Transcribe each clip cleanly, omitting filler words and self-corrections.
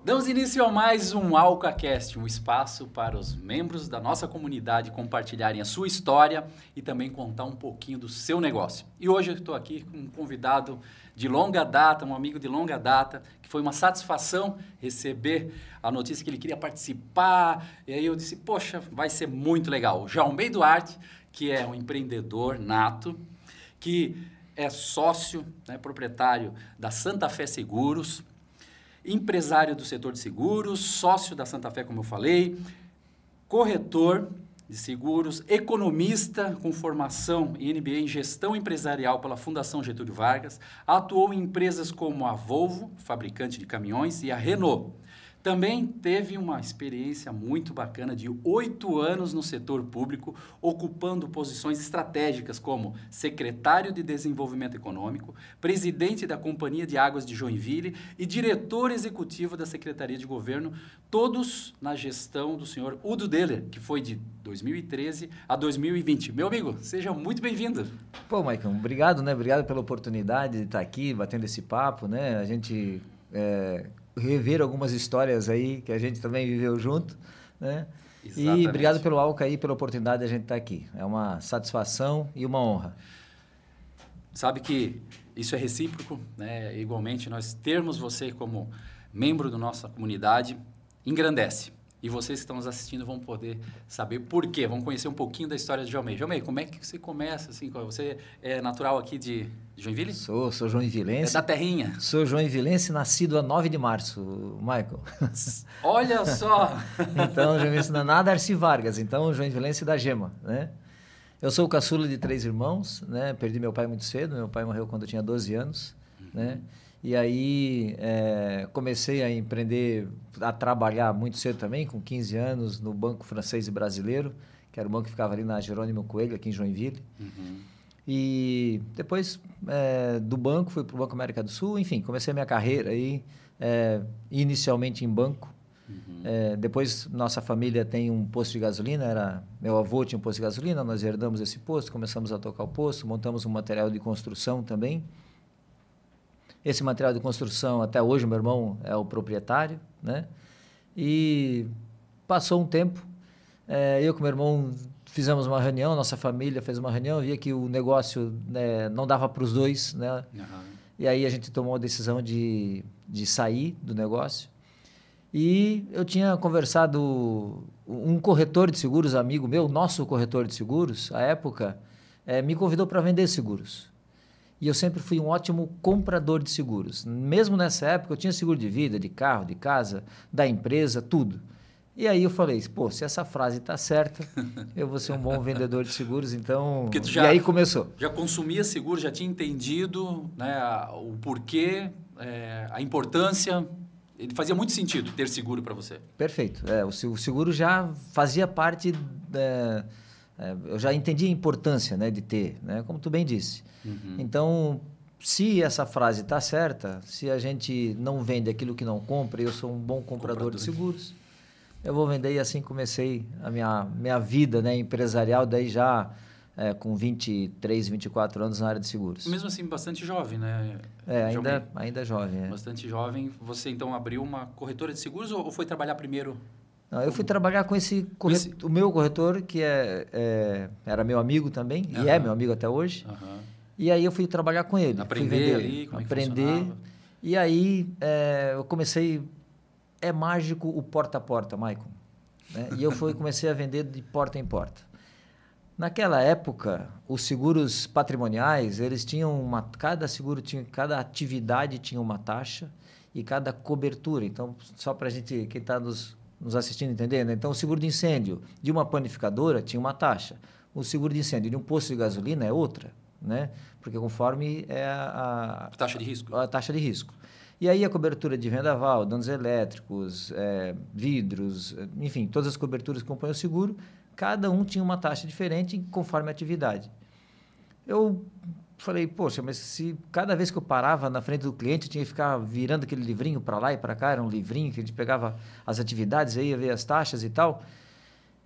Damos início a mais um AlcaCast, um espaço para os membros da nossa comunidade compartilharem a sua história e também contar um pouquinho do seu negócio. E hoje eu estou aqui com um convidado de longa data, um amigo de longa data, que foi uma satisfação receber a notícia que ele queria participar. E aí eu disse, poxa, vai ser muito legal. O Jaumei Duarte, que é um empreendedor nato, que é sócio, proprietário da Santa Fé Seguros, empresário do setor de seguros, sócio da Santa Fé, como eu falei, corretor de seguros, economista com formação em MBA em gestão empresarial pela Fundação Getúlio Vargas, atuou em empresas como a Volvo, fabricante de caminhões, e a Renault. Também teve uma experiência muito bacana de 8 anos no setor público, ocupando posições estratégicas como secretário de Desenvolvimento Econômico, presidente da Companhia de Águas de Joinville e diretor executivo da Secretaria de Governo, todos na gestão do senhor Udo Deller, que foi de 2013 a 2020. Meu amigo, seja muito bem-vindo. Pô, Maicon, obrigado, né? Obrigado pela oportunidade de estar aqui, batendo esse papo, né? A gente... rever algumas histórias aí que a gente também viveu junto, né? Exatamente. E obrigado pelo Alca aí, pela oportunidade de a gente estar aqui. É uma satisfação e uma honra. Sabe que isso é recíproco, né? Igualmente, nós termos você como membro da nossa comunidade engrandece. E vocês que estão nos assistindo vão poder saber por quê. Vão conhecer um pouquinho da história de Jaumei. Jaumei, como é que você começa? Assim, você é natural aqui de Joinville? Sou joinvilense. É da terrinha? Sou joinvilense, nascido a 9 de março, Michael. Olha só! Então, joinvilense na Darcy Vargas. Então, joinvilense da Gema, né? Eu sou o caçula de 3 irmãos, né? Perdi meu pai muito cedo. Meu pai morreu quando eu tinha 12 anos, né? E aí comecei a empreender, a trabalhar muito cedo também, com 15 anos, no Banco Francês e Brasileiro, que era o banco que ficava ali na Jerônimo Coelho, aqui em Joinville. E depois do banco, fui para o Banco América do Sul, enfim, comecei a minha carreira aí, inicialmente em banco. Depois, nossa família tem um posto de gasolina, meu avô tinha um posto de gasolina, nós herdamos esse posto, começamos a tocar o posto, montamos um material de construção também. Esse material de construção, até hoje, o meu irmão é o proprietário, né? E passou um tempo, eu com meu irmão fizemos uma reunião, nossa família fez uma reunião, via que o negócio não dava para os dois, né? E aí a gente tomou a decisão de sair do negócio. E eu tinha conversado, um corretor de seguros, amigo meu, nosso corretor de seguros, à época, me convidou para vender seguros. E eu sempre fui um ótimo comprador de seguros. Mesmo nessa época, eu tinha seguro de vida, de carro, de casa, da empresa, tudo. E aí eu falei, pô, se essa frase está certa, eu vou ser um bom vendedor de seguros, então... E aí começou. Já consumia seguro, já tinha entendido, né, o porquê, a importância... Ele fazia muito sentido ter seguro para você. Perfeito. O seguro já fazia parte... eu já entendi a importância, né, de ter, né, como tu bem disse. Então, se essa frase está certa, se a gente não vende aquilo que não compra, eu sou um bom comprador de seguros, eu vou vender. E assim comecei a minha vida, né, empresarial, daí já com 23, 24 anos na área de seguros. Mesmo assim, bastante jovem, né? Ainda jovem. Bastante jovem. Você, então, abriu uma corretora de seguros ou foi trabalhar primeiro? Não, eu fui trabalhar com o meu corretor, que era meu amigo também, e é meu amigo até hoje. E aí eu fui trabalhar com ele. Aprender ali, como aprender, é que funcionava. E aí eu comecei... É mágico o porta a porta, Maicon, né? E eu comecei a vender de porta em porta. Naquela época, os seguros patrimoniais, eles tinham cada seguro cada atividade tinha uma taxa e cada cobertura. Então, só para a gente, quem está nos assistindo entender, né? Então, o seguro de incêndio de uma panificadora tinha uma taxa. O seguro de incêndio de um posto de gasolina é outra, né? Porque conforme a taxa de risco. A taxa de risco. E aí a cobertura de vendaval, danos elétricos, vidros, enfim, todas as coberturas que compõem o seguro, cada um tinha uma taxa diferente conforme a atividade. Eu falei, poxa, mas se cada vez que eu parava na frente do cliente, eu tinha que ficar virando aquele livrinho para lá e para cá, era um livrinho que a gente pegava as atividades, aí ia ver as taxas e tal.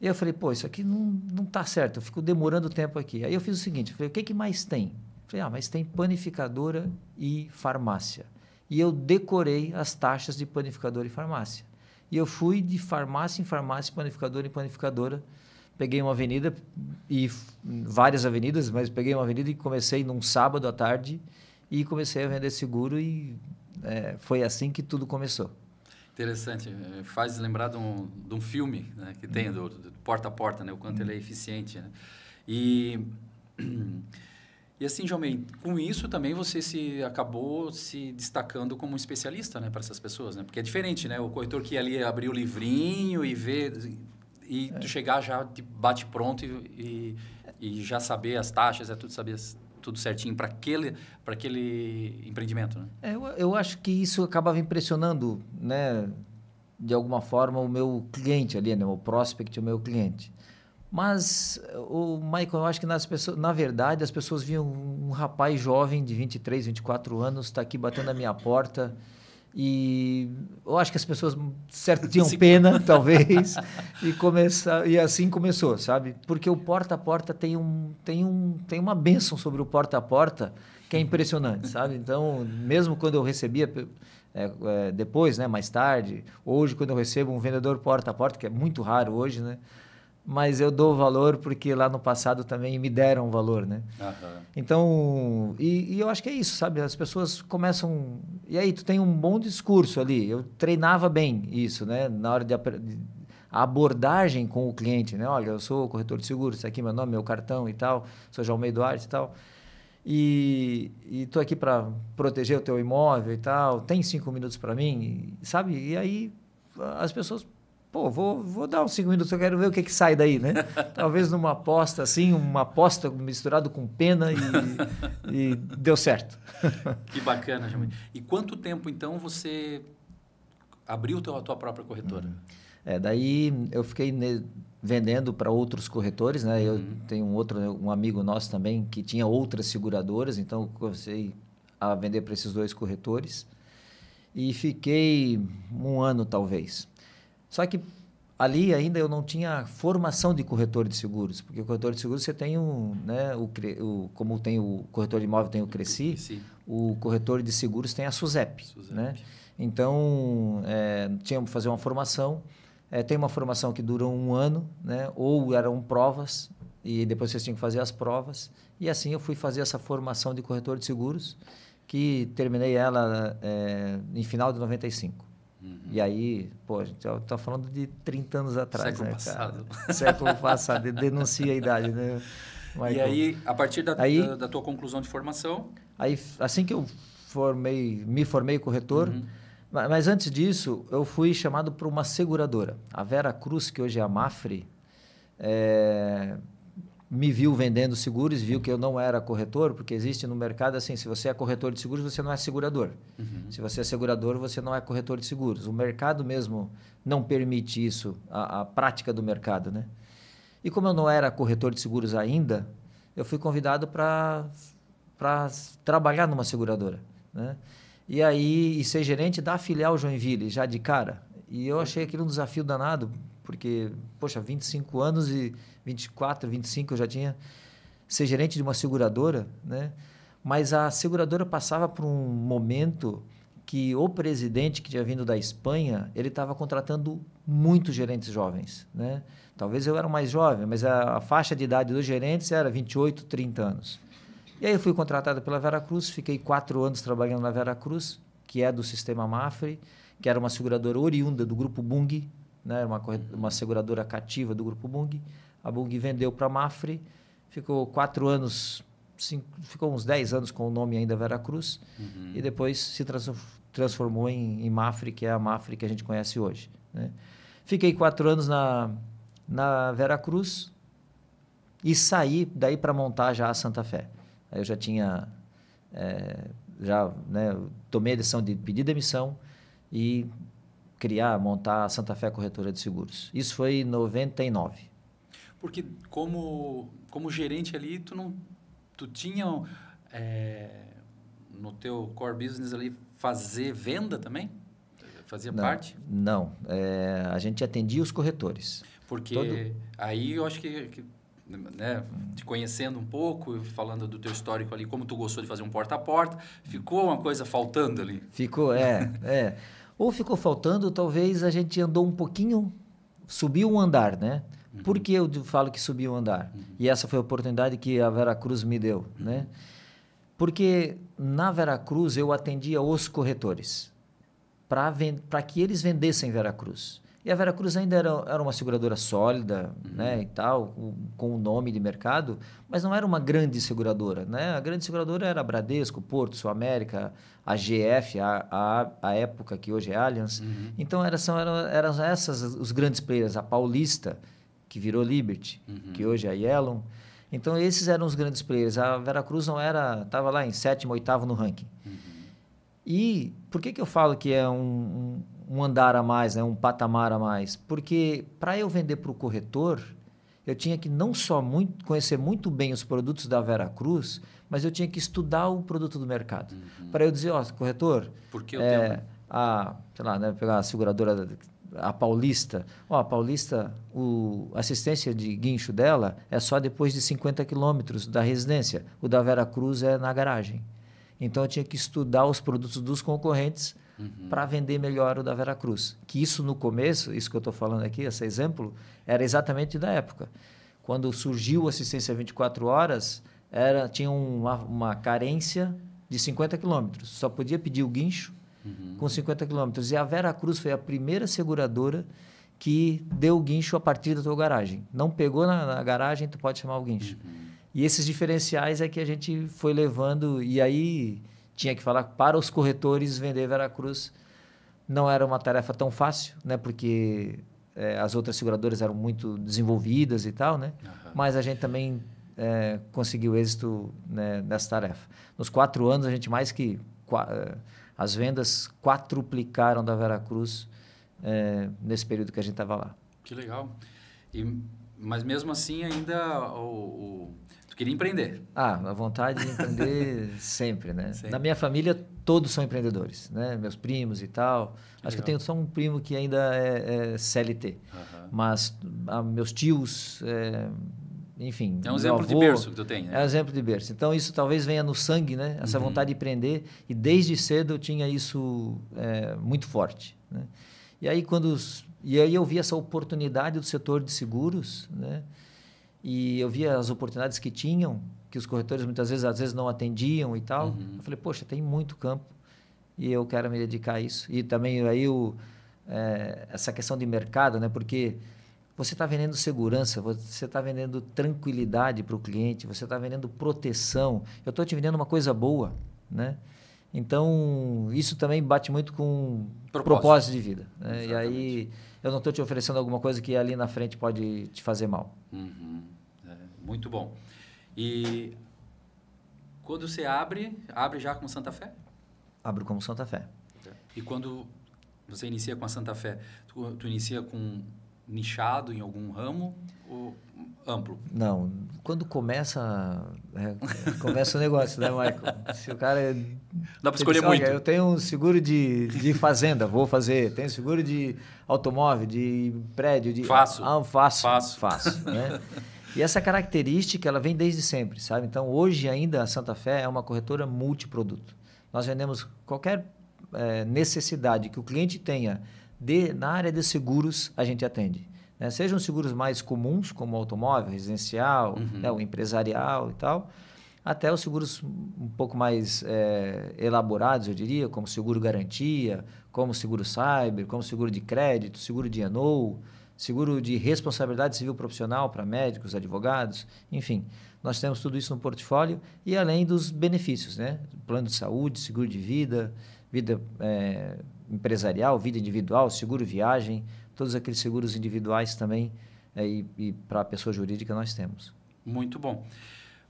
E eu falei, pô, isso aqui não está certo, eu fico demorando tempo aqui. Aí eu fiz o seguinte, eu falei, o que mais tem? Eu falei, mas tem panificadora e farmácia. e eu decorei as taxas de panificador e farmácia. E eu fui de farmácia em farmácia, panificadora em panificadora. Peguei uma avenida, várias avenidas, mas peguei uma avenida e comecei num sábado à tarde e comecei a vender seguro e foi assim que tudo começou. Interessante. Faz lembrar de um filme, né, que tem, do porta a porta, né, o quanto ele é eficiente. Né? E assim, João May, com isso também você acabou se destacando como um especialista, né, para essas pessoas, né? Porque é diferente, né? O corretor que ia ali abrir o livrinho e ver... E tu chegar já de bate pronto e já saber as taxas, tudo saber tudo certinho para aquele empreendimento, né? Eu acho que isso acabava impressionando, né, de alguma forma, o meu cliente ali, né, o prospect, o meu cliente. Mas, Michael, eu acho que na verdade, as pessoas viam um rapaz jovem de 23, 24 anos, está aqui batendo na minha porta. E eu acho que as pessoas, certo, tinham pena, talvez, e assim começou, sabe? Porque o porta a porta tem uma bênção sobre o porta a porta que é impressionante, sabe? Então, mesmo quando eu recebia, depois, né, mais tarde, hoje, quando eu recebo um vendedor porta a porta, que é muito raro hoje, né? Mas eu dou valor porque lá no passado também me deram valor, né? Uhum. Então, e eu acho que é isso, sabe? As pessoas começam... E aí, tu tem um bom discurso ali. Eu treinava bem isso, né? Na hora a abordagem com o cliente, né? Olha, eu sou corretor de seguros, está aqui meu nome, meu cartão e tal, sou João May Duarte e tal. E estou aqui para proteger o teu imóvel e tal. Tem 5 minutos para mim, sabe? E aí, as pessoas... Pô, vou dar uns 5 minutos, eu quero ver o que sai daí, né? Talvez numa aposta assim, uma aposta misturado com pena e deu certo. Que bacana, Jamil. E quanto tempo, então, você abriu a tua própria corretora? Daí eu fiquei vendendo para outros corretores, né? Eu tenho um amigo nosso também que tinha outras seguradoras, então eu comecei a vender para esses 2 corretores e fiquei 1 ano, talvez. Só que ali ainda eu não tinha formação de corretor de seguros, porque o corretor de seguros você tem né, como tem o corretor de imóvel tem o Cresci, o corretor de seguros tem a SUSEP. Né? Então, tinha que fazer uma formação, tem uma formação que dura 1 ano, né, ou eram provas, e depois vocês tinham que fazer as provas, e assim eu fui fazer essa formação de corretor de seguros, que terminei ela em final de 95. E aí, pô, a gente está falando de 30 anos atrás, século né, passado. Cara? Século passado, denuncia a idade, né, Michael? E aí, a partir da tua conclusão de formação... Aí, assim que eu me formei corretor, mas antes disso, eu fui chamado para uma seguradora. A Vera Cruz, que hoje é a Mafre, me viu vendendo seguros, viu que eu não era corretor, porque existe no mercado assim, se você é corretor de seguros, você não é segurador. Se você é segurador, você não é corretor de seguros. O mercado mesmo não permite isso, a prática do mercado, né? E como eu não era corretor de seguros ainda, eu fui convidado para trabalhar numa seguradora, né? E aí, ser gerente da filial Joinville, já de cara. E eu achei aquilo um desafio danado, porque, poxa, 25 anos e 24, 25 eu já tinha, ser gerente de uma seguradora, né? Mas a seguradora passava por um momento que o presidente que tinha vindo da Espanha, ele estava contratando muitos gerentes jovens, né? Talvez eu era o mais jovem, mas a faixa de idade dos gerentes era 28, 30 anos. E aí eu fui contratado pela Vera Cruz, fiquei 4 anos trabalhando na Vera Cruz, que é do sistema Mafre, que era uma seguradora oriunda do Grupo Bung, né? Uma seguradora cativa do Grupo Bung. A Bung vendeu para a Mafre, ficou 4 anos, ficou uns 10 anos com o nome ainda Vera Cruz, e depois se transformou em Mafre, que é a Mafre que a gente conhece hoje, né? Fiquei 4 anos na Vera Cruz e saí daí para montar já a Santa Fé. Aí eu já tinha, né, tomei a decisão de pedir demissão e montar a Santa Fé Corretora de Seguros. Isso foi em 99. Porque como gerente ali, tu tinha no teu core business ali fazer venda também? Fazia parte? Não, a gente atendia os corretores. Porque aí eu acho que né, te conhecendo um pouco, falando do teu histórico ali, como tu gostou de fazer um porta a porta, ficou uma coisa faltando ali? Ficou, Ou ficou faltando, talvez a gente andou um pouquinho, subiu um andar, né? Por que eu falo que subiu um andar? E essa foi a oportunidade que a Veracruz me deu, né? Porque na Veracruz eu atendia os corretores para que eles vendessem Veracruz. E a Veracruz ainda era uma seguradora sólida, né, e tal, com o nome de mercado, mas não era uma grande seguradora, né? A grande seguradora era a Bradesco, Porto, Sul América, a GF, a época que hoje é Allianz. Então eram essas os grandes players, a Paulista, que virou Liberty, que hoje é a Yellon. Então esses eram os grandes players. A Veracruz não era, estava lá em 7º, 8º no ranking. E por que eu falo que é um andar a mais, né? Um patamar a mais? Porque para eu vender para o corretor, eu tinha que não só conhecer muito bem os produtos da Veracruz, mas eu tinha que estudar o produto do mercado. Para eu dizer, ó, corretor, Por que o tema? sei lá, né, pegar a seguradora, a Paulista. Ó, a Paulista, a assistência de guincho dela é só depois de 50 quilômetros da residência. O da Veracruz é na garagem. Então, eu tinha que estudar os produtos dos concorrentes para vender melhor o da Veracruz. Que isso no começo, isso que eu estou falando aqui, esse exemplo, era exatamente da época. Quando surgiu a assistência 24 horas, tinha uma carência de 50 quilômetros. Só podia pedir o guincho com 50 quilômetros. E a Veracruz foi a primeira seguradora que deu o guincho a partir da tua garagem. Não pegou na garagem, tu pode chamar o guincho. E esses diferenciais é que a gente foi levando, e aí tinha que falar para os corretores vender Veracruz. Não era uma tarefa tão fácil, né? Porque as outras seguradoras eram muito desenvolvidas e tal, né? Mas a gente também conseguiu êxito, né, nessa tarefa. Nos 4 anos, a gente as vendas quadruplicaram da Veracruz nesse período que a gente estava lá. Que legal. Mas mesmo assim, ainda tu queria empreender? A vontade de empreender sempre, né? Sempre. Na minha família, todos são empreendedores, né? Meus primos e tal. Acho que eu tenho só um primo que ainda é CLT. Mas meus tios, enfim... É um exemplo de berço que tu tem, né? É um exemplo de berço. Então, isso talvez venha no sangue, né? Essa vontade de empreender. E desde cedo eu tinha isso muito forte, né? E aí, eu vi essa oportunidade do setor de seguros, né? E eu via as oportunidades que tinham, que os corretores muitas vezes, às vezes não atendiam e tal. Eu falei, poxa, tem muito campo e eu quero me dedicar a isso. E também aí essa questão de mercado, né? Porque você está vendendo segurança, você está vendendo tranquilidade para o cliente, você está vendendo proteção. Eu estou te vendendo uma coisa boa, né? Então, isso também bate muito com propósito de vida, né? E aí, eu não estou te oferecendo alguma coisa que ali na frente pode te fazer mal. Muito bom. E quando você abre já com Santa Fé? Abro como Santa Fé. E quando você inicia com a Santa Fé, tu inicia com nichado em algum ramo ou amplo? Não, quando começa o negócio, né, Michael? Se o cara... Dá para escolher muito. Eu tenho um seguro de fazenda, vou fazer. Tenho seguro de automóvel, de prédio. Faço. Faço. Né? E essa característica, ela vem desde sempre, sabe? Então, hoje ainda a Santa Fé é uma corretora multiproduto. Nós vendemos qualquer necessidade que o cliente tenha na área de seguros, a gente atende. Né? Sejam seguros mais comuns, como automóvel, residencial, né, o empresarial e tal, até os seguros um pouco mais elaborados, eu diria, como seguro garantia, como seguro cyber, como seguro de crédito, seguro de E&O, seguro de responsabilidade civil profissional para médicos, advogados, enfim. Nós temos tudo isso no portfólio e além dos benefícios, né? Plano de saúde, seguro de vida empresarial, vida individual, seguro viagem, todos aqueles seguros individuais também e para a pessoa jurídica nós temos. Muito bom.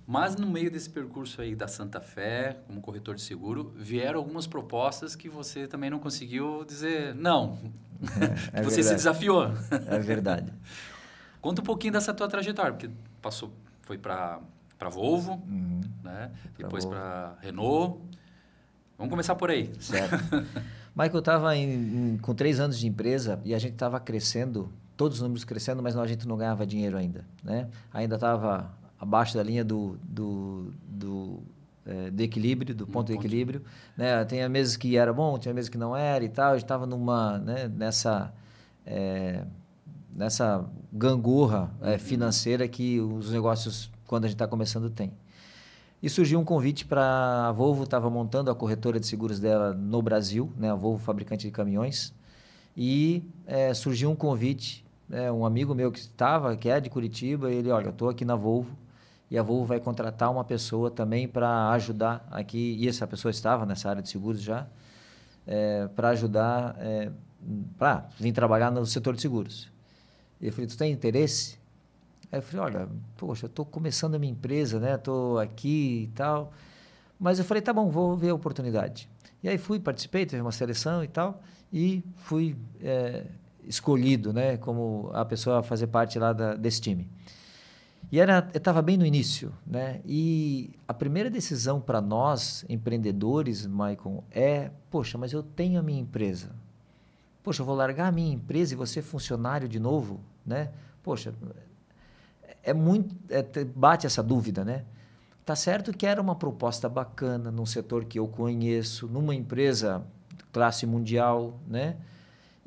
Mas no meio desse percurso aí da Santa Fé, como corretor de seguro, vieram algumas propostas que você também não conseguiu dizer não. É você verdade. se desafiou. É verdade. Conta um pouquinho dessa tua trajetória, porque foi para Volvo, né? Depois para Renault. Vamos começar por aí. Certo. Michael, eu estava com 3 anos de empresa e a gente estava crescendo todos os números crescendo, mas a gente não ganhava dinheiro ainda, né? Ainda estava abaixo da linha de equilíbrio, do ponto de equilíbrio, né? Tinha meses que era bom, tinha meses que não era e tal. A gente estava né, nessa gangorra financeira que os negócios, quando a gente está começando, tem. E surgiu um convite para a Volvo, estava montando a corretora de seguros dela no Brasil, né? A Volvo, fabricante de caminhões, e surgiu um convite, um amigo meu que é de Curitiba, ele, olha, eu estou aqui na Volvo, e a Volvo vai contratar uma pessoa também para ajudar aqui, e essa pessoa estava nessa área de seguros já, para ajudar, para vir trabalhar no setor de seguros. E eu falei, tu tem interesse? Aí eu falei, olha, poxa, eu estou começando a minha empresa, né? Estou aqui e tal. Mas eu falei, tá bom, vou ver a oportunidade. E aí participei, teve uma seleção e tal, e fui escolhido, né? Como a pessoa a fazer parte lá desse time. E eu estava bem no início, né? E a primeira decisão para nós, empreendedores, Maicon, poxa, mas eu tenho a minha empresa. Poxa, eu vou largar a minha empresa e vou ser funcionário de novo, né? Poxa, bate essa dúvida, né? Tá certo que era uma proposta bacana num setor que eu conheço, numa empresa classe mundial, né?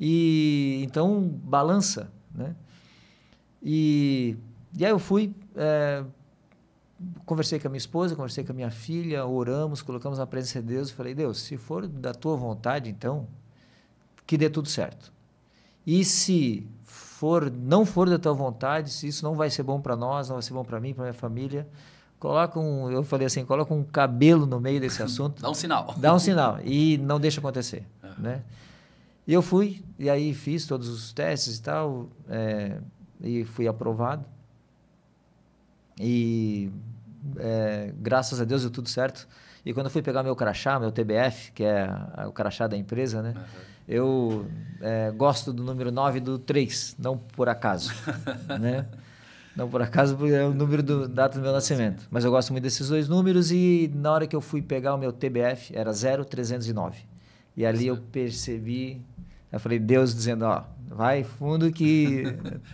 E então balança, né? E aí eu fui, conversei com a minha esposa, conversei com a minha filha, oramos, colocamos na presença de Deus e falei, Deus, se for da tua vontade, então, que dê tudo certo. E se não for da tua vontade, se isso não vai ser bom para nós, não vai ser bom para mim, para minha família, eu falei assim, coloca um cabelo no meio desse assunto. Dá um sinal. Dá um sinal e não deixa acontecer, né? E eu fui, e aí fiz todos os testes e tal, e fui aprovado. E graças a Deus deu tudo certo. E quando eu fui pegar meu crachá, meu TBF, que é o crachá da empresa, né? Eu gosto do número 9 do 3, não por acaso, né? Não por acaso, porque é o número data do meu nascimento. Mas eu gosto muito desses dois números e na hora que eu fui pegar o meu TBF, era 0309. E ali eu percebi, eu falei, Deus dizendo, ó, vai fundo que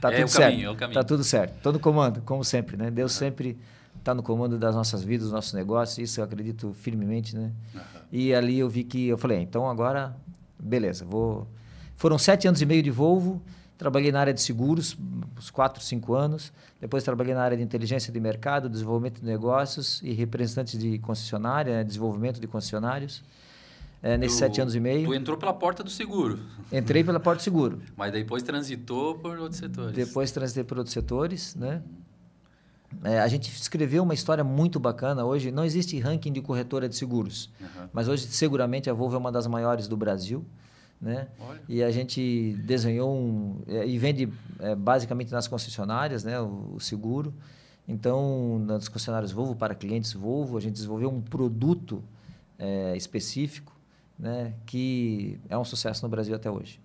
tá tudo certo. É o caminho. Tá tudo certo. Tô no comando, como sempre, né? Deus sempre está no comando das nossas vidas, dos nossos negócios, isso eu acredito firmemente, né? E ali eu vi que, eu falei, então agora, beleza, Foram 7 anos e meio de Volvo, trabalhei na área de seguros, uns 4, 5 anos, depois trabalhei na área de inteligência de mercado, desenvolvimento de negócios e representante de concessionária, desenvolvimento de concessionários, nesses 7 anos e meio. Tu entrou pela porta do seguro. Entrei pela porta do seguro. Mas depois transitou por outros setores. Depois transitei por outros setores, né? A gente escreveu uma história muito bacana. Hoje não existe ranking de corretora de seguros, mas hoje seguramente a Volvo é uma das maiores do Brasil, né? E a gente desenhou e vende basicamente nas concessionárias, né, o seguro. Então, nas concessionárias Volvo para clientes Volvo, a gente desenvolveu um produto específico, né, que é um sucesso no Brasil até hoje.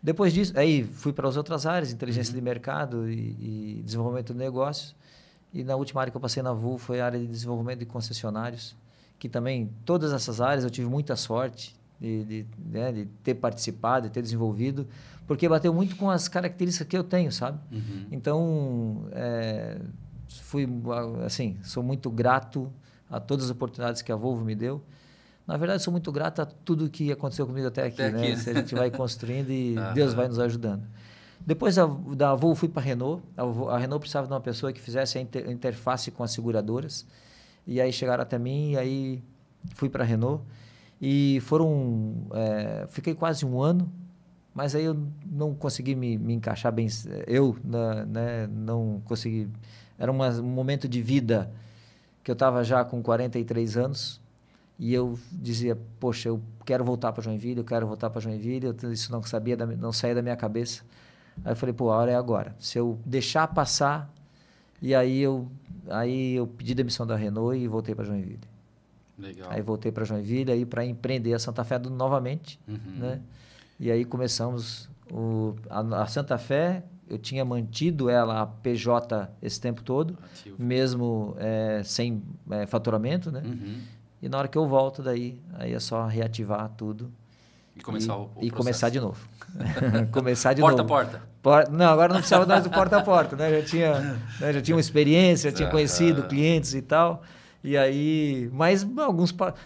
Depois disso, aí fui para as outras áreas, inteligência de mercado e desenvolvimento de negócios. E na última área que eu passei na Volvo foi a área de desenvolvimento de concessionários, que também, todas essas áreas eu tive muita sorte de ter participado, de ter desenvolvido, porque bateu muito com as características que eu tenho, sabe? Então, sou muito grato a todas as oportunidades que a Volvo me deu. Na verdade, sou muito grato a tudo que aconteceu comigo até aqui, né? Se a gente vai construindo e Deus vai nos ajudando. Depois da Volvo fui para a Renault. A Renault precisava de uma pessoa que fizesse a interface com as seguradoras. E aí chegaram até mim e aí fui para a Renault. E fiquei quase 1 ano, mas aí eu não consegui me encaixar bem. Não consegui. Era um momento de vida que eu estava já com 43 anos. E eu dizia, poxa, eu quero voltar para Joinville, isso não saía da minha cabeça. Aí eu falei, pô, a hora é agora. Se eu deixar passar, e aí eu pedi demissão da Renault e voltei para Joinville. Legal. Aí voltei para Joinville aí para empreender a Santa Fé novamente, né? E aí começamos a Santa Fé. Eu tinha mantido ela a PJ esse tempo todo, mesmo sem faturamento, né? E na hora que eu volto daí, aí é só reativar tudo E começar o processo. E começar de novo. Começar de Porta novo. a porta. Não, agora não precisava mais do porta a porta, né? Já tinha uma experiência, já tinha conhecido clientes e tal. E aí, mas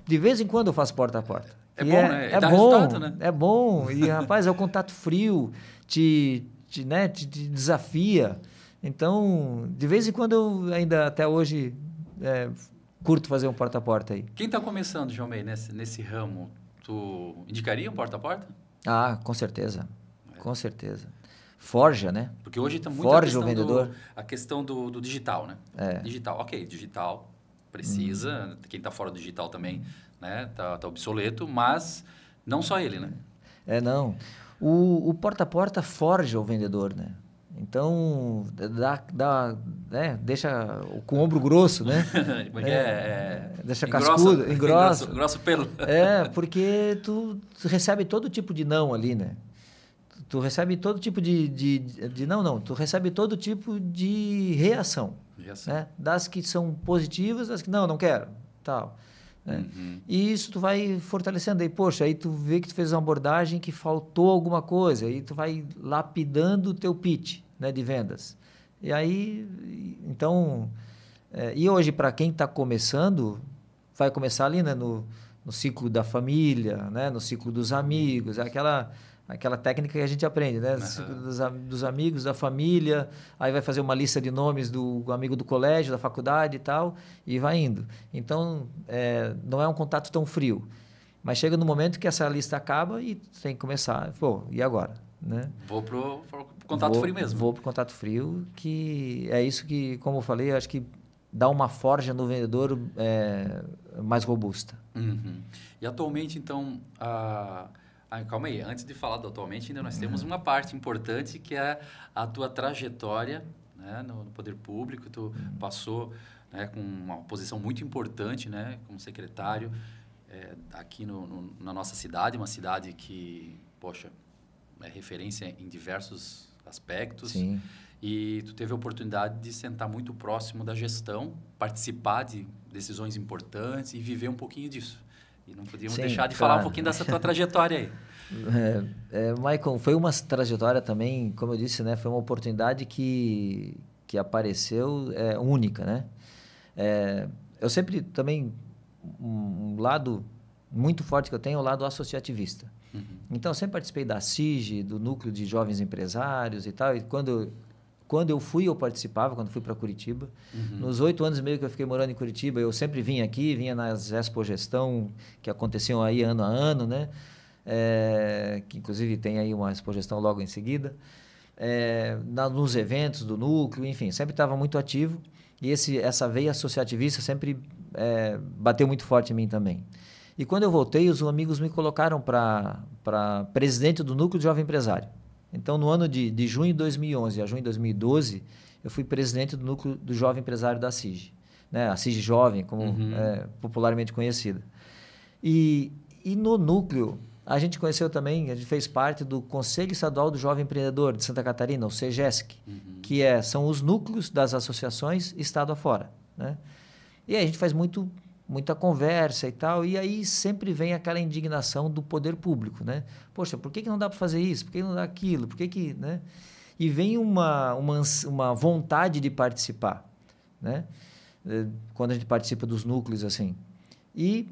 de vez em quando eu faço porta a porta. É bom, né? É dá bom, resultado, né? é bom. E, rapaz, é o contato frio, te desafia. Então, de vez em quando eu ainda, até hoje, curto fazer um porta a porta aí. Quem está começando, João May, nesse ramo, tu indicaria um porta a porta? Ah, com certeza. Com certeza. Forja, né? Porque hoje está muito Forja o vendedor. A questão do digital, né? Digital, ok, digital precisa, quem está fora do digital também, né? Tá obsoleto, mas não só ele, né? Não. O porta a porta forja o vendedor, né? Então, deixa com o ombro grosso, né? Deixa cascudo, engrossa. Engrossa o pelo. Porque tu recebe todo tipo de não ali, né? Tu recebe todo tipo tu recebe todo tipo de reação. Né? Das que são positivas, das que não quero, tal. Né? Uhum. E isso tu vai fortalecendo. Aí, poxa, aí tu vê que tu fez uma abordagem que faltou alguma coisa, aí tu vai lapidando o teu pitch, né, de vendas. E aí, então... e hoje, para quem está começando, vai começar ali, né, no ciclo da família, né, no ciclo dos amigos, aquela técnica que a gente aprende, né? Dos amigos, da família, aí vai fazer uma lista de nomes do amigo do colégio, da faculdade e tal, e vai indo. Então, não é um contato tão frio. Mas chega no momento que essa lista acaba e tem que começar. Pô, e agora? Né? Vou pro contato frio mesmo. Vou pro contato frio, que é isso que, como eu falei, eu acho que dá uma forja no vendedor mais robusta. Uhum. E atualmente, então... calma aí, antes de falar do atualmente, ainda nós temos uma parte importante que é a tua trajetória, né, no poder público. Tu passou, né, com uma posição muito importante, né, como secretário aqui na nossa cidade, uma cidade que, poxa, é referência em diversos aspectos. Sim. E tu teve a oportunidade de sentar muito próximo da gestão, participar de decisões importantes e viver um pouquinho disso. E não podíamos deixar de falar um pouquinho dessa tua trajetória aí. Michael, foi uma trajetória também, como eu disse, né? Foi uma oportunidade que apareceu única, né? Eu sempre também, um lado muito forte que eu tenho é o lado associativista. Uhum. Então, eu sempre participei da CIG, do Núcleo de Jovens Empresários e tal, e quando eu fui, eu participava, quando fui para Curitiba. Uhum. Nos 8 anos e meio que eu fiquei morando em Curitiba, eu sempre vinha aqui, vinha nas Expo Gestão, que aconteciam aí ano a ano, né? Que inclusive tem aí uma Expo Gestão logo em seguida. Nos eventos do núcleo, enfim, sempre estava muito ativo. E essa veia associativista sempre bateu muito forte em mim também. E quando eu voltei, os amigos me colocaram para presidente do Núcleo de Jovem Empresário. Então, no ano de junho de 2011 a junho de 2012, eu fui presidente do Núcleo do Jovem Empresário da CIG, né? A CIG Jovem, como popularmente conhecida. E no Núcleo, a gente conheceu também, a gente fez parte do Conselho Estadual do Jovem Empreendedor de Santa Catarina, o CEGESC, que são os núcleos das associações estado afora, né? E aí a gente faz muita conversa e tal, e aí sempre vem aquela indignação do poder público, né? Poxa, por que não dá para fazer isso? Por que não dá aquilo? Por que, né? E vem uma vontade de participar, né? Quando a gente participa dos núcleos, assim. E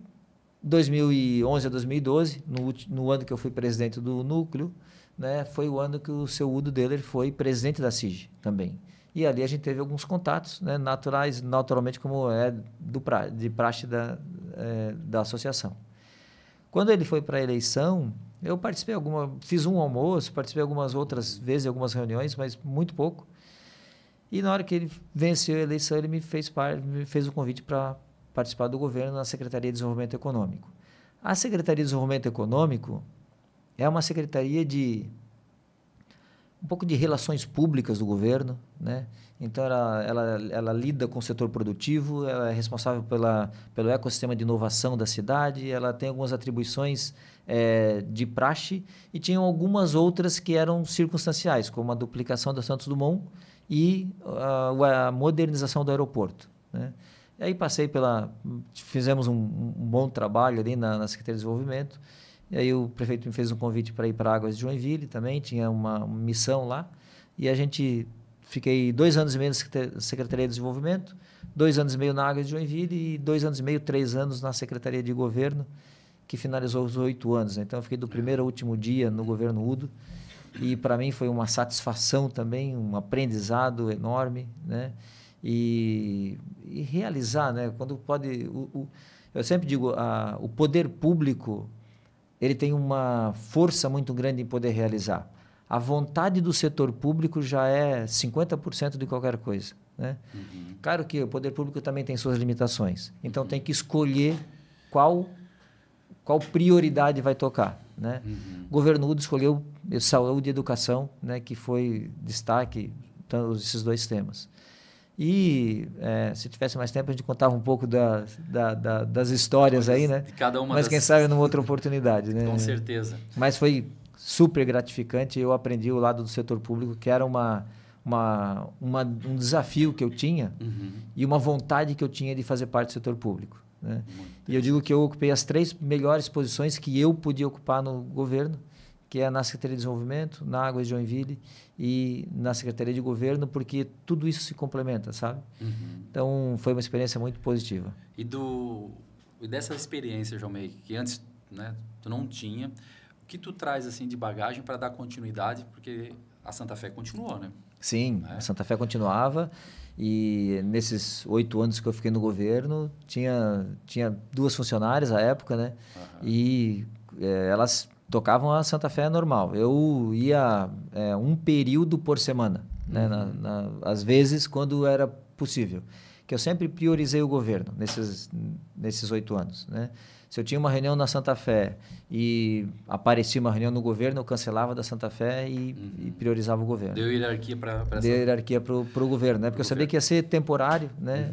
2011 a 2012, no ano que eu fui presidente do núcleo, né, foi o ano que o seu Udo Deller foi presidente da CIG também. E ali a gente teve alguns contatos, né, naturalmente, como de praxe da associação. Quando ele foi para a eleição, eu participei fiz um almoço, participei algumas outras vezes, algumas reuniões, mas muito pouco. E na hora que ele venceu a eleição, ele me fez o convite para participar do governo na Secretaria de Desenvolvimento Econômico. A Secretaria de Desenvolvimento Econômico é uma secretaria um pouco de relações públicas do governo, né? Então, ela lida com o setor produtivo, ela é responsável pelo ecossistema de inovação da cidade, ela tem algumas atribuições de praxe e tinham algumas outras que eram circunstanciais, como a duplicação da Santos Dumont e a modernização do aeroporto, né? E aí fizemos um bom trabalho ali na Secretaria de Desenvolvimento E aí o prefeito me fez um convite para ir para Águas de Joinville também, tinha uma missão lá. E a gente, fiquei 2 anos e meio na Secretaria de Desenvolvimento, 2 anos e meio na Águas de Joinville e 2 anos e meio, 3 anos na Secretaria de Governo, que finalizou os 8 anos. Então eu fiquei do primeiro ao último dia no governo Udo. E para mim foi uma satisfação também, um aprendizado enorme, né? E realizar, né? Quando pode... eu sempre digo, o poder público, ele tem uma força muito grande em poder realizar. A vontade do setor público já é 50% de qualquer coisa, né? Uhum. Claro que o poder público também tem suas limitações. Então, tem que escolher qual prioridade vai tocar, né? Uhum. O governo Udo escolheu saúde e educação, né? Que foi destaque, então, esses 2 temas. E se tivesse mais tempo, a gente contava um pouco das histórias aí, né? De cada uma Mas quem sabe numa outra oportunidade, né? Com certeza. Mas foi super gratificante. Eu aprendi o lado do setor público, que era um desafio que eu tinha e uma vontade que eu tinha de fazer parte do setor público, né? E eu digo que eu ocupei as 3 melhores posições que eu podia ocupar no governo, que é na Secretaria de Desenvolvimento, na Águas de Joinville e na Secretaria de Governo, porque tudo isso se complementa, sabe? Uhum. Então, foi uma experiência muito positiva. E dessa experiência, João Meire, que antes, né, tu não tinha, o que tu traz assim de bagagem para dar continuidade? Porque a Santa Fé continuou, né? Sim, a Santa Fé continuava. E nesses 8 anos que eu fiquei no governo, tinha 2 funcionárias à época, né? Uhum. E elas tocavam a Santa Fé normal. Eu ia um período por semana, né? Às vezes, quando era possível. Que eu sempre priorizei o governo nesses 8 anos, né? Se eu tinha uma reunião na Santa Fé e aparecia uma reunião no governo, eu cancelava da Santa Fé e priorizava o governo. Deu hierarquia para essa... Deu hierarquia para o governo, né? Porque eu sabia que ia ser temporário, né?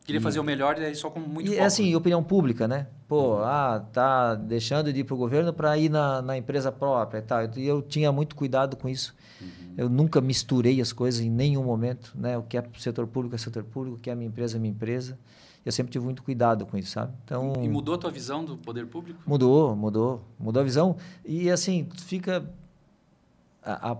Queria fazer o melhor e daí só com muito foco. E assim, opinião pública, né? Pô, tá deixando de ir para o governo para ir na empresa própria e tal. E eu tinha muito cuidado com isso. Eu nunca misturei as coisas em nenhum momento, né? O que é setor público é setor público, o que é minha empresa é minha empresa. Eu sempre tive muito cuidado com isso, sabe? Então, e mudou a tua visão do poder público? Mudou a visão. E assim, fica...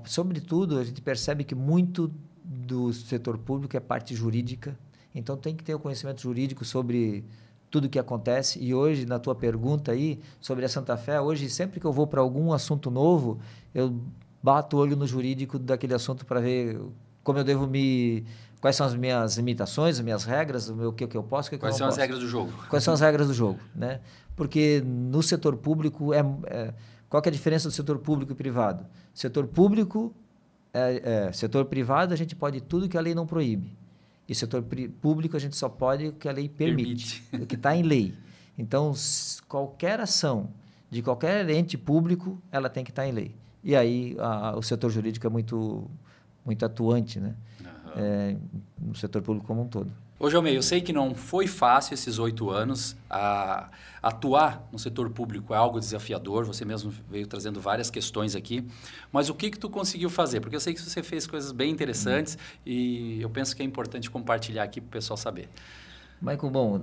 sobretudo, a gente percebe que muito do setor público é parte jurídica. Então, tem que ter o conhecimento jurídico sobre tudo o que acontece. E hoje, na tua pergunta aí, sobre a Santa Fé, hoje, sempre que eu vou para algum assunto novo, eu bato o olho no jurídico daquele assunto para ver como eu devo quais são as minhas limitações, as minhas regras, o que eu posso, o que eu não posso. Quais são as regras do jogo? Quais são as regras do jogo, né? Porque no setor público, qual que é a diferença do setor público e privado? Setor público, setor privado, a gente pode tudo que a lei não proíbe. E setor público, a gente só pode o que a lei permite. O que está em lei. Então, qualquer ação de qualquer ente público, ela tem que estar em lei. E aí, o setor jurídico é muito, muito atuante, né? No setor público como um todo. Ô, João Meire, eu sei que não foi fácil esses 8 anos. Atuar no setor público é algo desafiador. Você mesmo veio trazendo várias questões aqui. Mas o que tu conseguiu fazer? Porque eu sei que você fez coisas bem interessantes e eu penso que é importante compartilhar aqui para o pessoal saber. Michael, bom,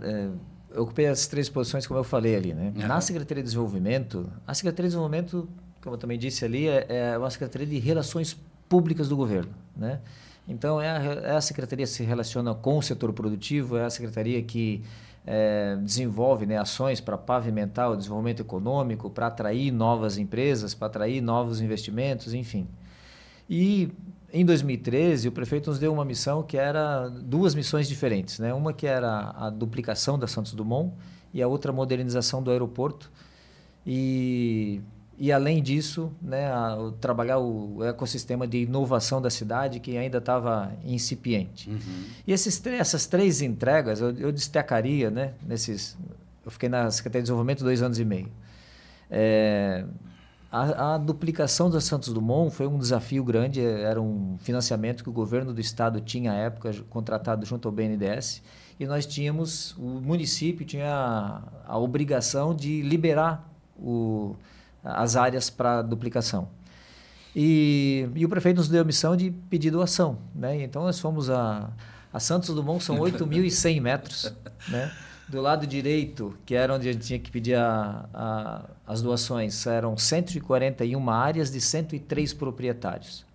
eu ocupei as 3 posições, como eu falei ali, né? Na Secretaria de Desenvolvimento, como eu também disse ali, é uma Secretaria de Relações Públicas do governo, né? Então, a secretaria se relaciona com o setor produtivo, é a secretaria que desenvolve, né, ações para pavimentar o desenvolvimento econômico, para atrair novas empresas, para atrair novos investimentos, enfim. E em 2013, o prefeito nos deu uma missão que era 2 missões diferentes, né? Uma que era a duplicação da Santos Dumont e a outra a modernização do aeroporto. E além disso, né, trabalhar o ecossistema de inovação da cidade, que ainda estava incipiente. E essas 3 entregas, eu destacaria, né, eu fiquei na Secretaria de Desenvolvimento 2 anos e meio. A duplicação da Santos Dumont foi um desafio grande, era um financiamento que o governo do estado tinha à época, contratado junto ao BNDES, e o município tinha a obrigação de liberar as áreas para duplicação. E o prefeito nos deu a missão de pedir doação, né? Então, nós fomos a Santos Dumont, são 8.100 metros, né? Do lado direito, que era onde a gente tinha que pedir as doações, eram 141 áreas de 103 proprietários.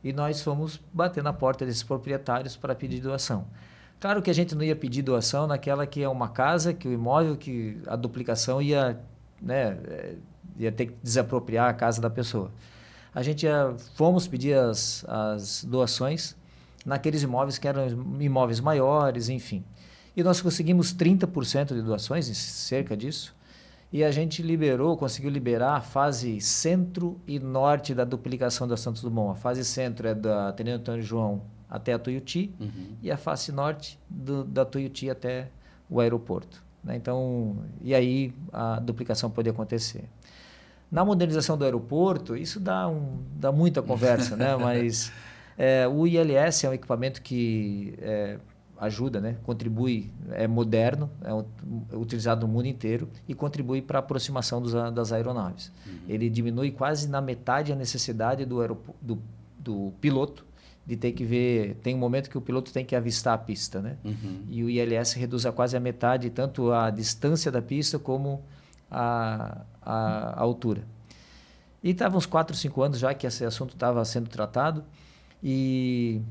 E nós fomos bater na porta desses proprietários para pedir doação. Claro que a gente não ia pedir doação naquela que é uma casa, que o imóvel, que a duplicação ia, né, ia ter que desapropriar a casa da pessoa. A gente fomos pedir as doações naqueles imóveis que eram imóveis maiores, enfim. E nós conseguimos 30% de doações, cerca disso, e a gente conseguiu liberar a fase centro e norte da duplicação da Santos Dumont. A fase centro é da Tenente Antônio João até a Tuiuti, e a face norte da Tuiuti até o aeroporto, né? Então, e aí a duplicação pode acontecer. Na modernização do aeroporto, isso dá muita conversa, né? Mas o ILS é um equipamento que ajuda, né? Contribui, é moderno, é utilizado no mundo inteiro e contribui para a aproximação das aeronaves. Ele diminui quase na metade a necessidade do piloto de ter que ver. Tem um momento que o piloto tem que avistar a pista, né? E o ILS reduz a quase a metade, tanto a distância da pista como a altura. E estava uns 4, 5 anos já que esse assunto estava sendo tratado, e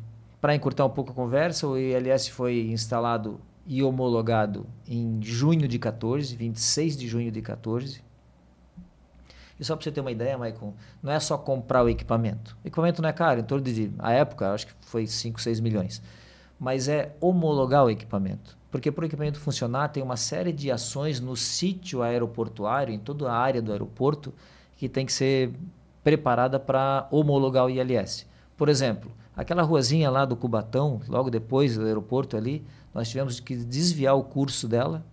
para encurtar um pouco a conversa, o ILS foi instalado e homologado em junho de 14, 26 de junho de 14. E só para você ter uma ideia, Maicon, não é só comprar o equipamento. O equipamento não é caro, em torno à época, acho que foi 5, 6 milhões. Mas é homologar o equipamento. Porque para o equipamento funcionar, tem uma série de ações no sítio aeroportuário, em toda a área do aeroporto, que tem que ser preparada para homologar o ILS. Por exemplo, aquela ruazinha lá do Cubatão, logo depois do aeroporto ali, nós tivemos que desviar o curso dela,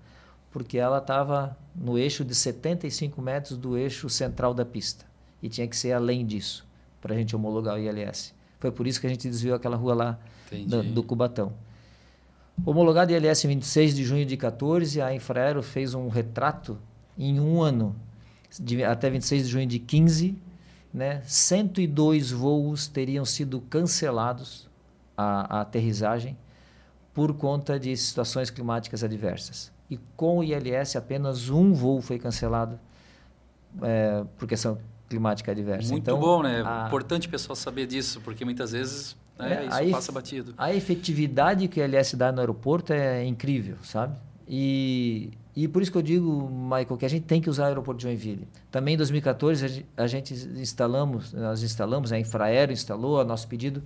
porque ela estava no eixo de 75 metros do eixo central da pista. E tinha que ser além disso, para a gente homologar o ILS. Foi por isso que a gente desviou aquela rua lá do Cubatão. Homologado ILS em 26 de junho de 14, a Infraero fez um retrato em um ano, até 26 de junho de 15, né? 102 voos teriam sido cancelados, a aterrissagem, por conta de situações climáticas adversas. E com o ILS apenas um voo foi cancelado por questão climática adversa. Muito então, bom, né? Importante o pessoal saber disso, porque muitas vezes isso passa batido. A efetividade que o ILS dá no aeroporto é incrível, sabe? E por isso que eu digo, Michael, que a gente tem que usar o aeroporto de Joinville. Também em 2014 nós instalamos, a Infraero instalou a nosso pedido,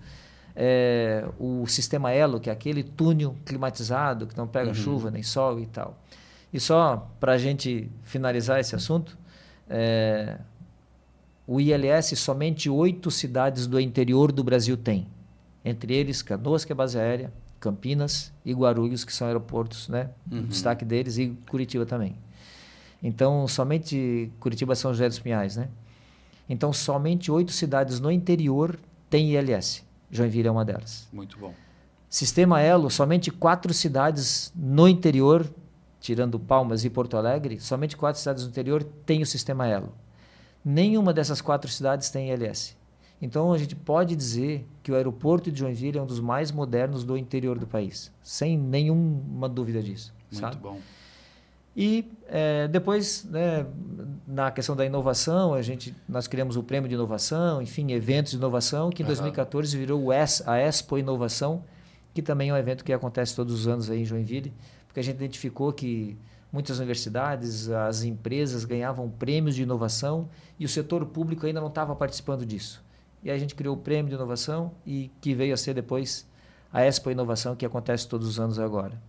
o sistema Elo, que é aquele túnel climatizado que não pega chuva nem sol e tal. E só para a gente finalizar esse assunto, o ILS somente 8 cidades do interior do Brasil tem. Entre eles, Canoas, que é base aérea, Campinas e Guarulhos, que são aeroportos, né? O destaque deles, e Curitiba também. Então, somente Curitiba, São José dos Pinhais, né? Então, somente 8 cidades no interior têm ILS. Joinville é uma delas. Muito bom. Sistema Elo, somente 4 cidades no interior, tirando Palmas e Porto Alegre, somente 4 cidades no interior têm o sistema Elo. Nenhuma dessas 4 cidades tem ILS. Então, a gente pode dizer que o aeroporto de Joinville é um dos mais modernos do interior do país, sem nenhuma dúvida disso. Muito bom. E depois, né, na questão da inovação, nós criamos o Prêmio de Inovação, enfim, eventos de inovação, que em 2014 virou a Expo Inovação, que também é um evento que acontece todos os anos aí em Joinville, porque a gente identificou que muitas universidades, as empresas ganhavam prêmios de inovação e o setor público ainda não estava participando disso. E aí a gente criou o Prêmio de Inovação, e que veio a ser depois a Expo Inovação, que acontece todos os anos agora.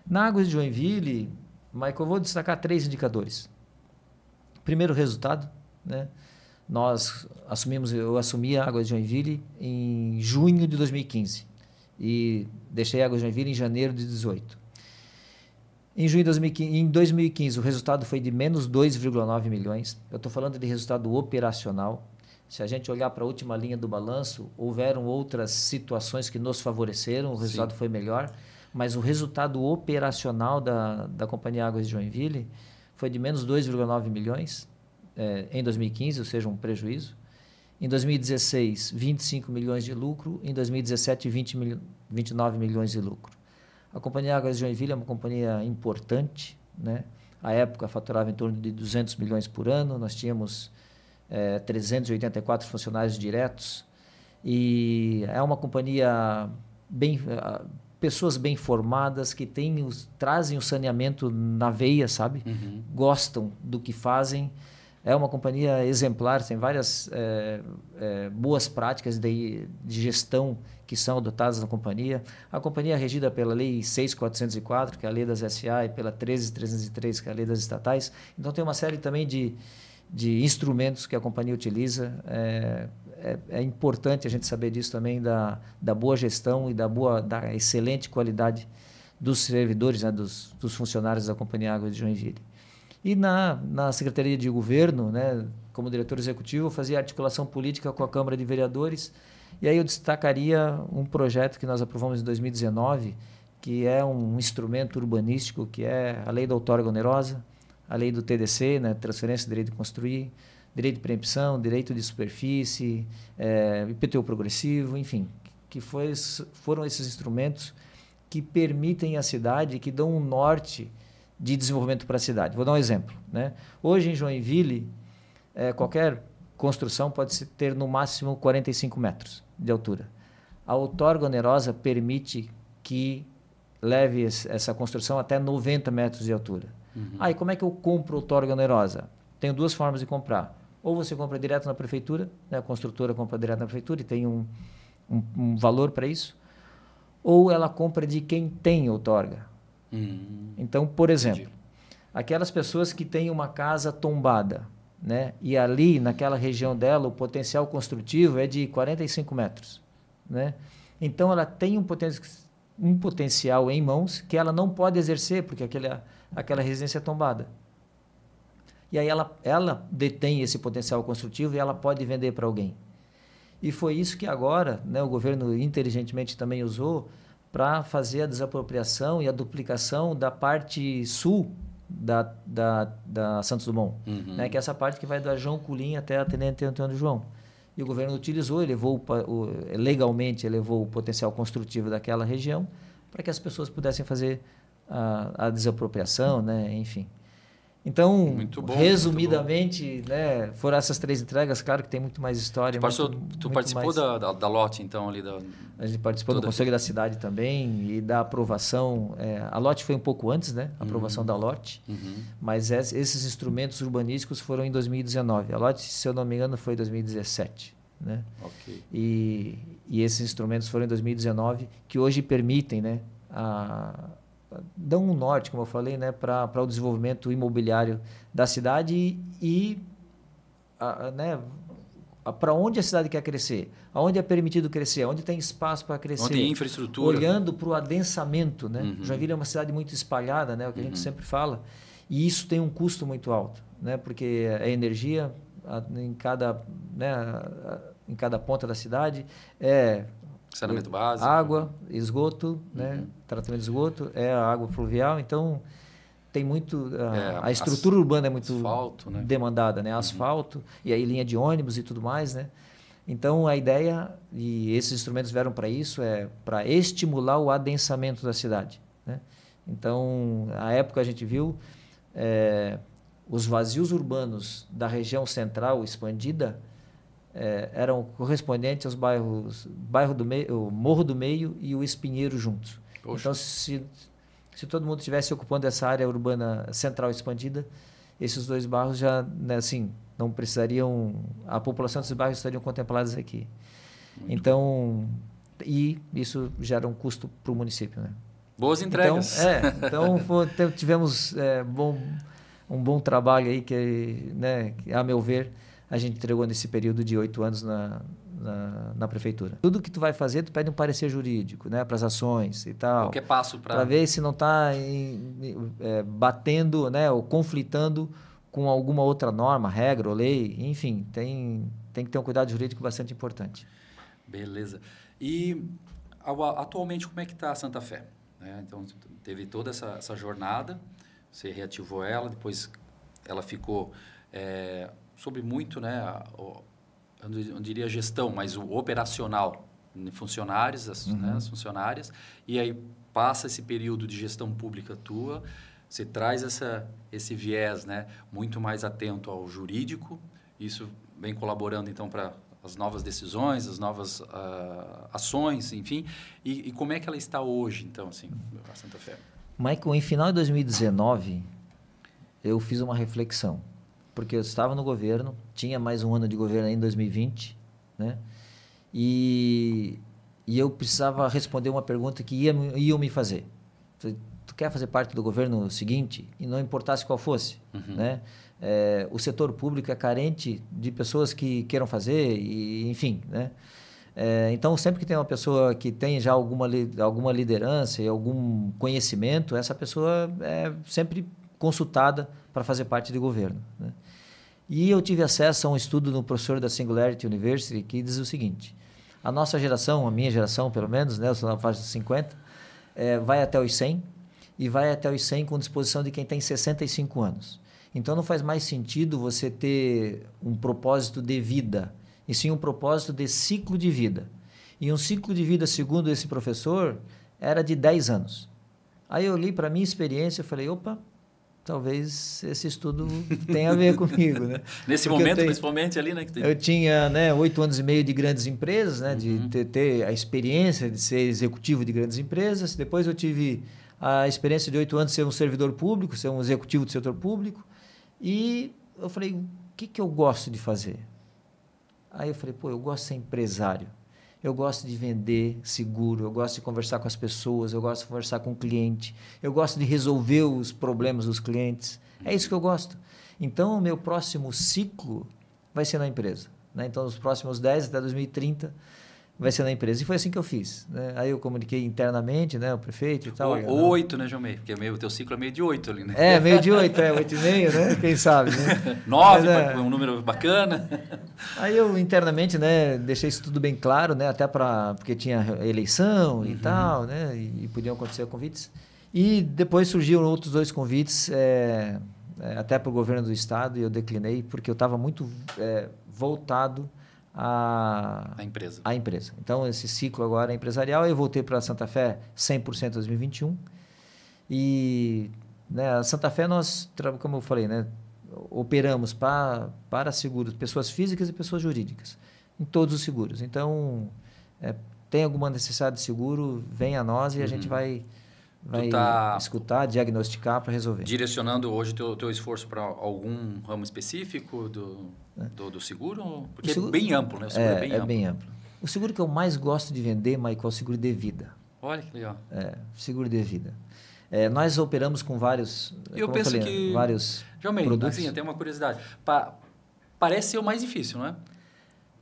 Na Águas de Joinville, Michael, eu vou destacar 3 indicadores. Primeiro, resultado, né? Eu assumi a Águas de Joinville em junho de 2015 e deixei a Águas de Joinville em janeiro de 2018. Em 2015, o resultado foi de menos 2,9 milhões. Eu estou falando de resultado operacional. Se a gente olhar para a última linha do balanço, houveram outras situações que nos favoreceram, o resultado foi melhor, mas o resultado operacional da Companhia Águas de Joinville foi de menos 2,9 milhões em 2015, ou seja, um prejuízo. Em 2016, 25 milhões de lucro. Em 2017, 29 milhões de lucro. A Companhia Águas de Joinville é uma companhia importante, né? À época faturava em torno de 200 milhões por ano, nós tínhamos 384 funcionários diretos e é uma companhia pessoas bem formadas que trazem o saneamento na veia, sabe? Uhum. Gostam do que fazem. É uma companhia exemplar, tem várias boas práticas de gestão que são adotadas na companhia. A companhia é regida pela Lei 6.404, que é a lei das SA, e pela 13.303, que é a lei das estatais. Então, tem uma série também de instrumentos que a companhia utiliza. É importante a gente saber disso também, da boa gestão e da excelente qualidade dos servidores, né, dos funcionários da Companhia Águas de Joinville. E na Secretaria de Governo, né, como diretor executivo, eu fazia articulação política com a Câmara de Vereadores, e aí eu destacaria um projeto que nós aprovamos em 2019, que é um instrumento urbanístico, que é a Lei da Outorga Onerosa, a Lei do TDC, né, Transferência de Direito de Construir, Direito de Preempção, Direito de Superfície, IPTU progressivo, enfim, que foram esses instrumentos que permitem à cidade, que dão um norte de desenvolvimento para a cidade. Vou dar um exemplo, né? Hoje em Joinville, qualquer construção pode ter no máximo 45 metros de altura. A outorga onerosa permite que leve essa construção até 90 metros de altura. Uhum. E como é que eu compro outorga onerosa? Tenho duas formas de comprar. Ou você compra direto na prefeitura, né? A construtora compra direto na prefeitura e tem um valor para isso, ou ela compra de quem tem outorga. Então, por exemplo, aquelas pessoas que têm uma casa tombada, né? E ali, naquela região dela, o potencial construtivo é de 45 metros. Né? Então, ela tem um potencial em mãos que ela não pode exercer, porque aquela residência é tombada. E aí ela detém esse potencial construtivo e ela pode vender para alguém. E foi isso que agora, né, o governo inteligentemente também usou para fazer a desapropriação e a duplicação da parte sul da Santos Dumont, né, que é essa parte que vai da João Colim até a Tenente Antônio João. E o governo utilizou, legalmente elevou o potencial construtivo daquela região para que as pessoas pudessem fazer a desapropriação, né, enfim. Então, muito bom, resumidamente, né, foram essas 3 entregas. Claro que tem muito mais história. Tu participou da lote, então, ali da... A gente participou do Conselho da Cidade também e da aprovação. A lote foi um pouco antes, né? A aprovação da lote. Mas esses instrumentos urbanísticos foram em 2019. A lote, se eu não me engano, foi em 2017. Né? Okay. E esses instrumentos foram em 2019, que hoje permitem, né, dão um norte, como eu falei, né, para o desenvolvimento imobiliário da cidade né, para onde a cidade quer crescer, aonde é permitido crescer, onde tem espaço para crescer. Onde tem infraestrutura. Olhando para o adensamento. Né? Joinville é uma cidade muito espalhada, né, o que a gente sempre fala, e isso tem um custo muito alto, né, porque é energia em cada ponta da cidade, saneamento básico, água, esgoto, né? Tratamento de esgoto, a água fluvial, então tem muito... a estrutura urbana é muito asfalto, né? demandada, né? Asfalto, e aí linha de ônibus e tudo mais, né? Então, a ideia, e esses instrumentos vieram para isso, para estimular o adensamento da cidade. Né? Então, à época a gente viu os vazios urbanos da região central expandida, eram correspondentes aos bairros o Morro do Meio e o Espinheiro juntos. Poxa. Então, se todo mundo estivesse ocupando essa área urbana central expandida, esses 2 bairros já, né, assim, não precisariam... A população desses bairros estariam contempladas aqui. Muito então, bom. E isso gera um custo para o município. Né? Boas entregas. Então tivemos um bom trabalho aí que, né, a meu ver, a gente entregou nesse período de 8 anos na prefeitura. Tudo que tu vai fazer, tu pede um parecer jurídico, né, para as ações e tal. Qualquer passo para ver se não está batendo, né, ou conflitando com alguma outra norma, regra ou lei. Enfim, tem que ter um cuidado jurídico bastante importante. Beleza. E atualmente como é que está a Santa Fé? Então, teve toda essa jornada, você reativou ela, depois ela ficou... sobre muito, né, eu não diria gestão, mas o operacional, funcionários, né, as funcionárias, e aí passa esse período de gestão pública tua, você traz esse viés, né, muito mais atento ao jurídico, isso vem colaborando então para as novas decisões, as novas ações, enfim, e como é que ela está hoje, então, assim, a Santa Fé? Michael, em final de 2019, eu fiz uma reflexão, porque eu estava no governo, tinha mais um ano de governo aí em 2020, né? E eu precisava responder uma pergunta que iam me fazer. Tu quer fazer parte do governo seguinte? E não importasse qual fosse, né? O setor público é carente de pessoas que queiram fazer, e, enfim, né? Então, sempre que tem uma pessoa que tem já alguma liderança e algum conhecimento, essa pessoa é sempre consultada para fazer parte do governo, né? E eu tive acesso a um estudo no professor da Singularity University que diz o seguinte: a nossa geração, a minha geração pelo menos, né, eu sou na faixa dos 50, vai até os 100 e vai até os 100 com disposição de quem tem 65 anos. Então não faz mais sentido você ter um propósito de vida, e sim um propósito de ciclo de vida. E um ciclo de vida, segundo esse professor, era de 10 anos. Aí eu olhei para a minha experiência e falei, opa, talvez esse estudo tenha a ver comigo, né? Nesse momento, principalmente ali, né? Eu tinha, né, 8 anos e meio de grandes empresas, né? De ter a experiência de ser executivo de grandes empresas. Depois eu tive a experiência de 8 anos de ser um servidor público, ser um executivo do setor público. E eu falei, o que eu gosto de fazer? Aí eu falei, pô, eu gosto de ser empresário. Eu gosto de vender seguro, eu gosto de conversar com as pessoas, eu gosto de conversar com o cliente, eu gosto de resolver os problemas dos clientes. É isso que eu gosto. Então, o meu próximo ciclo vai ser na empresa, né? Então, os próximos 10 até 2030 vai ser na empresa. E foi assim que eu fiz, né? Aí eu comuniquei internamente, né, o prefeito e tal. Ou 8, né, João Meio? Porque o teu ciclo é meio de 8 ali, né? Meio de 8, 8,5, né? Quem sabe, né? 9, um número bacana. Aí eu internamente, né, deixei isso tudo bem claro, né, até porque tinha eleição e tal, né, e podiam acontecer convites. E depois surgiram outros 2 convites, até para o governo do estado, e eu declinei porque eu estava muito voltado à empresa. Então, esse ciclo agora é empresarial. Eu voltei para a Santa Fé 100% em 2021. E, né, a Santa Fé, nós, como eu falei, né, operamos para seguros, pessoas físicas e pessoas jurídicas, em todos os seguros. Então, tem alguma necessidade de seguro, vem a nós e a gente vai escutar, diagnosticar para resolver. Direcionando hoje o teu esforço para algum ramo específico do seguro? Porque é bem amplo, né? O seguro é bem amplo. O seguro que eu mais gosto de vender, Michael, é o seguro de vida. Olha que legal. Seguro de vida. Nós operamos com vários, vários João Meio, produtos. Assim, eu tenho uma curiosidade. Parece ser o mais difícil, não é?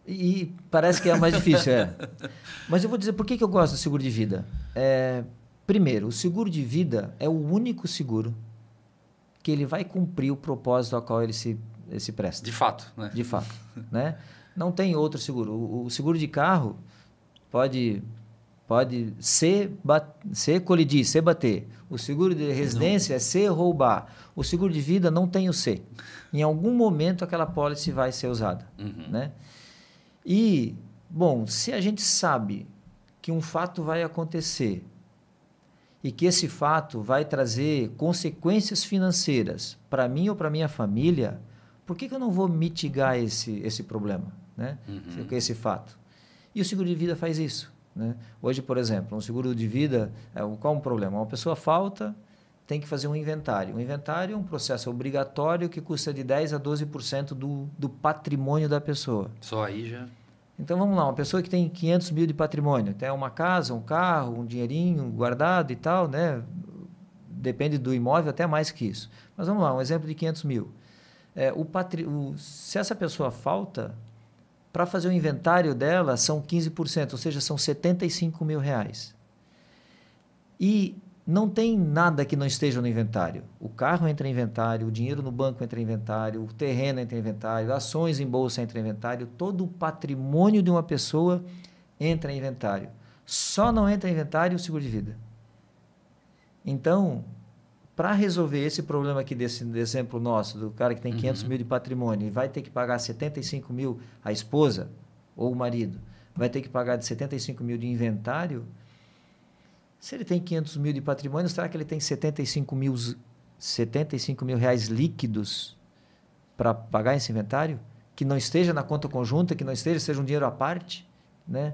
E parece que é o mais difícil, Mas eu vou dizer por que eu gosto do seguro de vida. Primeiro, o seguro de vida é o único seguro que ele vai cumprir o propósito ao qual ele se presta. De fato, né? De fato, né? Não tem outro seguro. O seguro de carro pode se colidir, se bater. O seguro de residência é se roubar. O seguro de vida não tem o se. Em algum momento aquela pólice vai ser usada, né? E, bom, se a gente sabe que um fato vai acontecer e que esse fato vai trazer consequências financeiras para mim ou para minha família, por que eu não vou mitigar esse problema, né? Esse fato? E o seguro de vida faz isso, né? Hoje, por exemplo, um seguro de vida, qual é um problema? Uma pessoa falta, tem que fazer um inventário. O inventário é um processo obrigatório que custa de 10% a 12% do patrimônio da pessoa. Só aí já... Então, vamos lá, uma pessoa que tem 500 mil de patrimônio, tem uma casa, um carro, um dinheirinho guardado e tal, né? Depende do imóvel, até mais que isso. Mas vamos lá, um exemplo de 500 mil. Se essa pessoa falta, para fazer o inventário dela são 15%, ou seja, são R$75 mil. E não tem nada que não esteja no inventário. O carro entra em inventário, o dinheiro no banco entra em inventário, o terreno entra em inventário, ações em bolsa entra em inventário, todo o patrimônio de uma pessoa entra em inventário. Só não entra em inventário o seguro de vida. Então, para resolver esse problema aqui desse exemplo nosso, do cara que tem 500 mil de patrimônio e vai ter que pagar 75 mil a esposa ou o marido, vai ter que pagar de 75 mil de inventário. Se ele tem 500 mil de patrimônio, será que ele tem 75 mil reais líquidos para pagar esse inventário? Que não esteja na conta conjunta, que não seja um dinheiro à parte, né?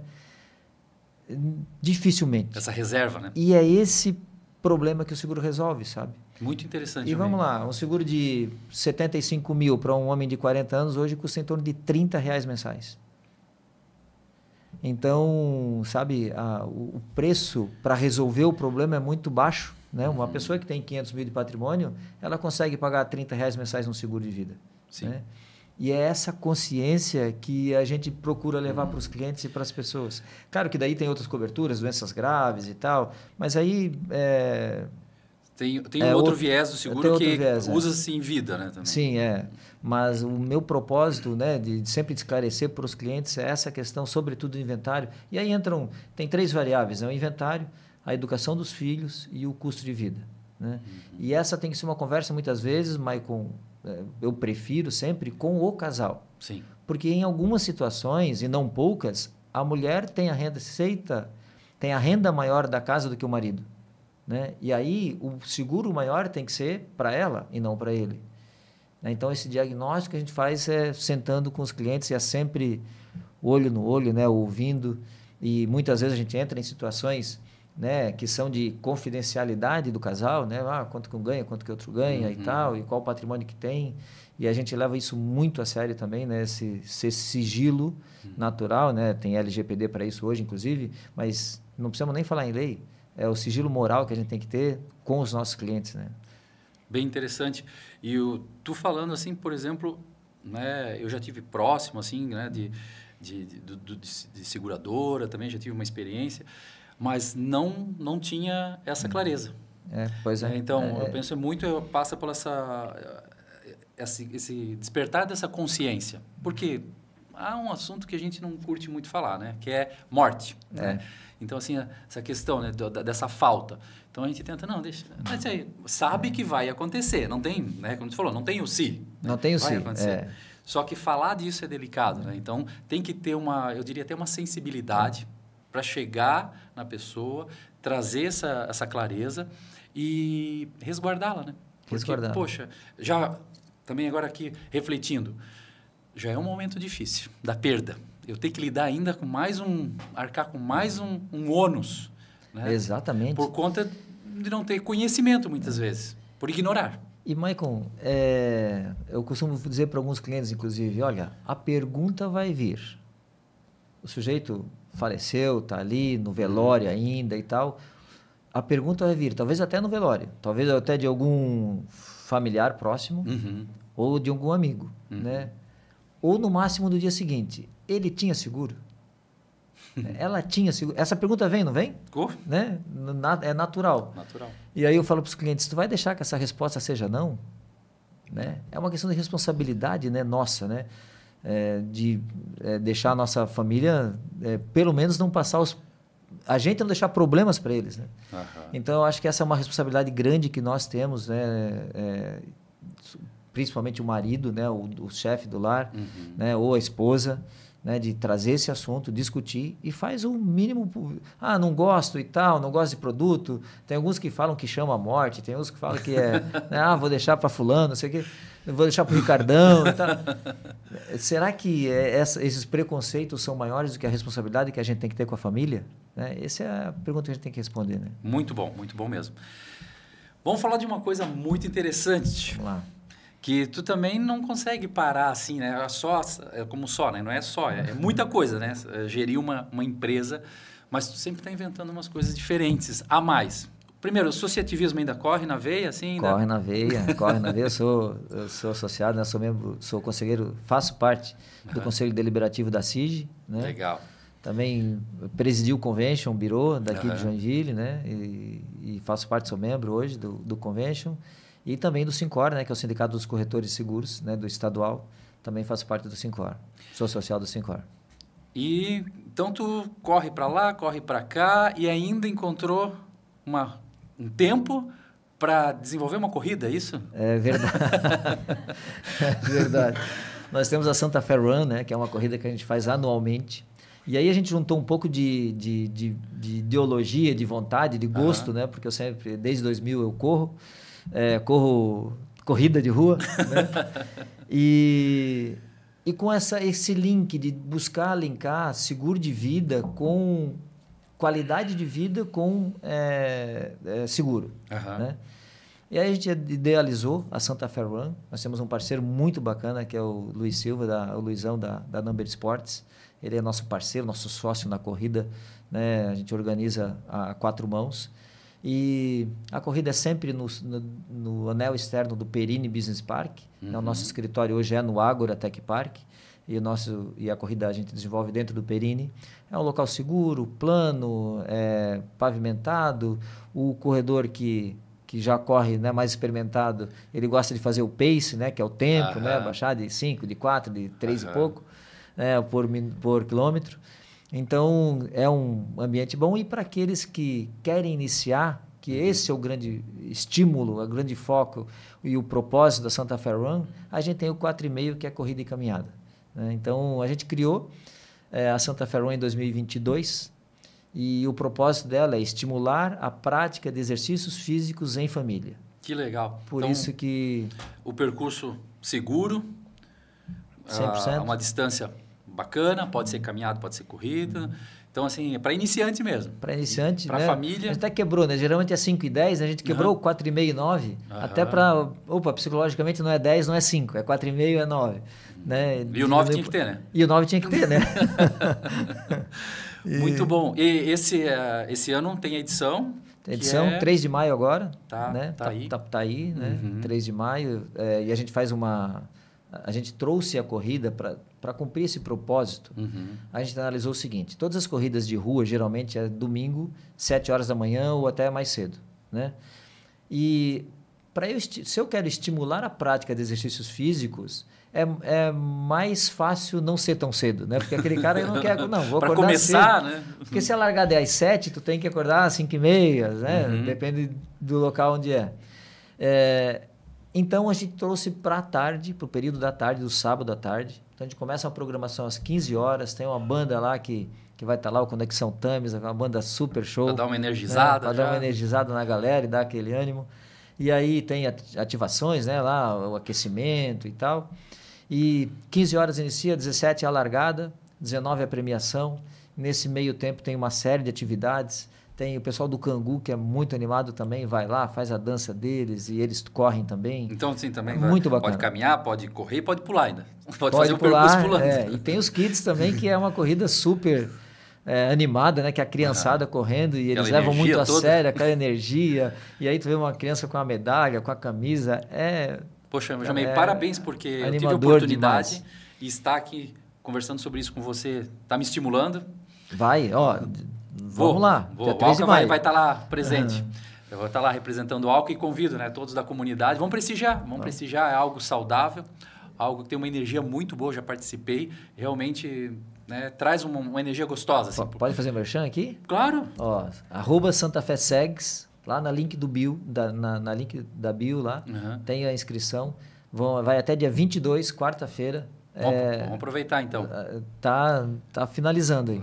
Dificilmente. Essa reserva, né? E é esse problema que o seguro resolve, sabe? Muito interessante. E vamos lá, um seguro de 75 mil para um homem de 40 anos hoje custa em torno de R$30 mensais. Então, sabe, o preço para resolver o problema é muito baixo, né? Uma pessoa que tem 500 mil de patrimônio, ela consegue pagar R$30 mensais num seguro de vida. Sim. Né? E é essa consciência que a gente procura levar para os clientes e para as pessoas. Claro que daí tem outras coberturas, doenças graves e tal, mas aí... Tem um outro viés do seguro que usa-se em vida, né? Também. Sim, mas o meu propósito, né, de sempre esclarecer para os clientes é essa questão, sobretudo do inventário. E aí tem 3 variáveis, né? O inventário, a educação dos filhos e o custo de vida. Né? E essa tem que ser uma conversa muitas vezes, Maicon, eu prefiro sempre com o casal. Sim. Porque em algumas situações, e não poucas, a mulher tem a renda maior da casa do que o marido. Né? E aí o seguro maior tem que ser para ela e não para ele. Né? Então esse diagnóstico que a gente faz é sentando com os clientes e é sempre olho no olho, né? Ouvindo, e muitas vezes a gente entra em situações, né, que são de confidencialidade do casal, né? Quanto que um ganha, quanto que outro ganha e tal, e qual o patrimônio que tem, e a gente leva isso muito a sério também, né? Esse sigilo natural, né? Tem LGPD para isso hoje, inclusive, mas não precisamos nem falar em lei. É o sigilo moral que a gente tem que ter com os nossos clientes, né? Bem interessante. E tu falando assim, por exemplo, né, eu já tive próximo assim, né, de seguradora, também já tive uma experiência, mas não tinha essa clareza. Pois é. Então, eu penso muito, passa por esse despertar dessa consciência. Porque há um assunto que a gente não curte muito falar, né, que é morte, né? Então, assim, essa questão, né, dessa falta. Então, a gente tenta, não, deixa... Mas aí, sabe que vai acontecer. Não tem, né, como você falou, não tem o se. Não tem o se. Só que falar disso é delicado, né? Então, tem que ter eu diria, ter uma sensibilidade para chegar na pessoa, trazer essa clareza e resguardá-la, né? Porque, poxa, já também agora aqui, refletindo, já é um momento difícil da perda. Eu tenho que lidar ainda com arcar com mais um ônus. Né? Exatamente. Por conta de não ter conhecimento, muitas vezes, por ignorar. E, Maicon, eu costumo dizer para alguns clientes, inclusive, olha, a pergunta vai vir. O sujeito faleceu, está ali no velório ainda e tal. A pergunta vai vir, talvez até no velório, talvez até de algum familiar próximo ou de algum amigo, né? Ou no máximo do dia seguinte. Ele tinha seguro? Ela tinha seguro? Essa pergunta vem, não vem? Né? É natural. E aí eu falo para os clientes, tu vai deixar que essa resposta seja não? Né? É uma questão de responsabilidade, né, nossa, né? De deixar a nossa família, pelo menos não passar a gente não deixar problemas para eles. Né? Então, eu acho que essa é uma responsabilidade grande que nós temos, né? Principalmente o marido, né, o chefe do lar, né, ou a esposa, né, de trazer esse assunto, discutir e faz o mínimo. Não gosto e tal, não gosto de produto. Tem alguns que falam que chama a morte, tem uns que falam que né, vou deixar para fulano, não sei o quê, vou deixar para o Ricardão e tal. Será que esses preconceitos são maiores do que a responsabilidade que a gente tem que ter com a família? Né? Essa é a pergunta que a gente tem que responder. Né? Muito bom mesmo. Vamos falar de uma coisa muito interessante. Vamos lá. Que tu também não consegue parar assim, né? Né? Não é só, é muita coisa, né? Gerir uma empresa, mas tu sempre está inventando umas coisas diferentes, a mais. Primeiro, o associativismo ainda corre na veia, assim? Corre na veia. Eu sou associado, né? Sou membro, sou conselheiro, faço parte do Conselho Deliberativo da CIG, né? Legal. Também presidi o Convention Bureau daqui de Joinville, né? E faço parte, sou membro hoje do Convention. E também do Sincor, né, que é o Sindicato dos Corretores de Seguros, né, do estadual, também faço parte do Sincor. Sou social do Sincor. E então tu corre para lá, corre para cá e ainda encontrou um tempo para desenvolver uma corrida, é isso? É verdade. É verdade. Nós temos a Santa Fe Run, né, que é uma corrida que a gente faz anualmente. E aí a gente juntou um pouco de ideologia, de vontade, de gosto, né? Porque eu sempre, desde 2000 eu corro corrida de rua, né? E com esse link de buscar linkar seguro de vida com qualidade de vida com seguro, né? E aí a gente idealizou a Santa Fe Run. Nós temos um parceiro muito bacana, que é o Luiz Silva, o Luizão da Number Sports. Ele é nosso parceiro, nosso sócio na corrida, né? A gente organiza a 4 mãos. E a corrida é sempre no anel externo do Perini Business Park. O nosso escritório hoje é no Ágora Tech Park. E a corrida a gente desenvolve dentro do Perini. É um local seguro, plano, pavimentado. O corredor que já corre, né, mais experimentado, ele gosta de fazer o pace, né, que é o tempo, né, baixar de 5, de 4, de 3 e pouco, né, por quilômetro. Então, é um ambiente bom. E para aqueles que querem iniciar, que esse é o grande estímulo, o grande foco e o propósito da Santa Fe Run, a gente tem o 4,5, que é corrida e caminhada, né? Então, a gente criou a Santa Fe Run em 2022, e o propósito dela é estimular a prática de exercícios físicos em família. Que legal. Por então, isso que... O percurso seguro, 100%. Uma distância bacana, pode ser caminhada, pode ser corrida. Então, assim, é para iniciante mesmo. Para iniciante, para né? Família. A gente até quebrou, né? Geralmente é 5 e 10, a gente quebrou o 4,5 e 9, até para... psicologicamente não é 10, não é 5, é 4,5, é 9. Né? E o 9 tinha que ter, né? E o 9 tinha que ter, né? Muito bom. E esse ano tem a edição... Tem edição, 3 de maio agora. Né? Tá aí, né? 3 de maio. E a gente faz a gente trouxe a corrida para cumprir esse propósito. A gente analisou o seguinte: todas as corridas de rua, geralmente, é domingo, 7 horas da manhã ou até mais cedo, né? E se eu quero estimular a prática de exercícios físicos, é mais fácil não ser tão cedo, né? Porque aquele cara não quer... Não, vou acordar começar, cedo. Né? Porque se a largada é às 7, tu tem que acordar às 5h30, né? Depende do local onde é. Então, a gente trouxe para a tarde, para o período da tarde, do sábado à tarde. Então, a gente começa a programação às 15 horas, tem uma banda lá que vai estar lá, o Conexão Tames, uma banda super show. Para dar uma energizada. Né? Para dar uma energizada na galera e dar aquele ânimo. E aí tem ativações, né? Lá, o aquecimento e tal. E 15 horas inicia, 17 é a largada, 19 é a premiação. Nesse meio tempo tem uma série de atividades. Tem o pessoal do Cangu, que é muito animado também, vai lá, faz a dança deles e eles correm também. Então, sim, também muito bacana. Pode caminhar, pode correr, pode pular ainda. Pode fazer pular, o percurso pulando. E tem os kits também, que é uma corrida super animada, né? Que é a criançada correndo e eles levam muito a sério aquela energia. E aí tu vê uma criança com a medalha, com a camisa. Poxa, meu Jamei, parabéns, porque eu tive a oportunidade de estar aqui conversando sobre isso com você. Está me estimulando. Vamos lá. O Alca vai estar lá presente. Eu vou estar lá representando o Alca e convido, né, todos da comunidade. Vamos prestigiar, é algo saudável, algo que tem uma energia muito boa, já participei. Realmente, né, traz uma energia gostosa. Assim. Pode fazer merchan aqui? Claro. @SantaFeSegs, lá na link do bio, na link da bio lá, tem a inscrição. Vai até dia 22, quarta-feira. Vamos aproveitar, então. Tá finalizando aí.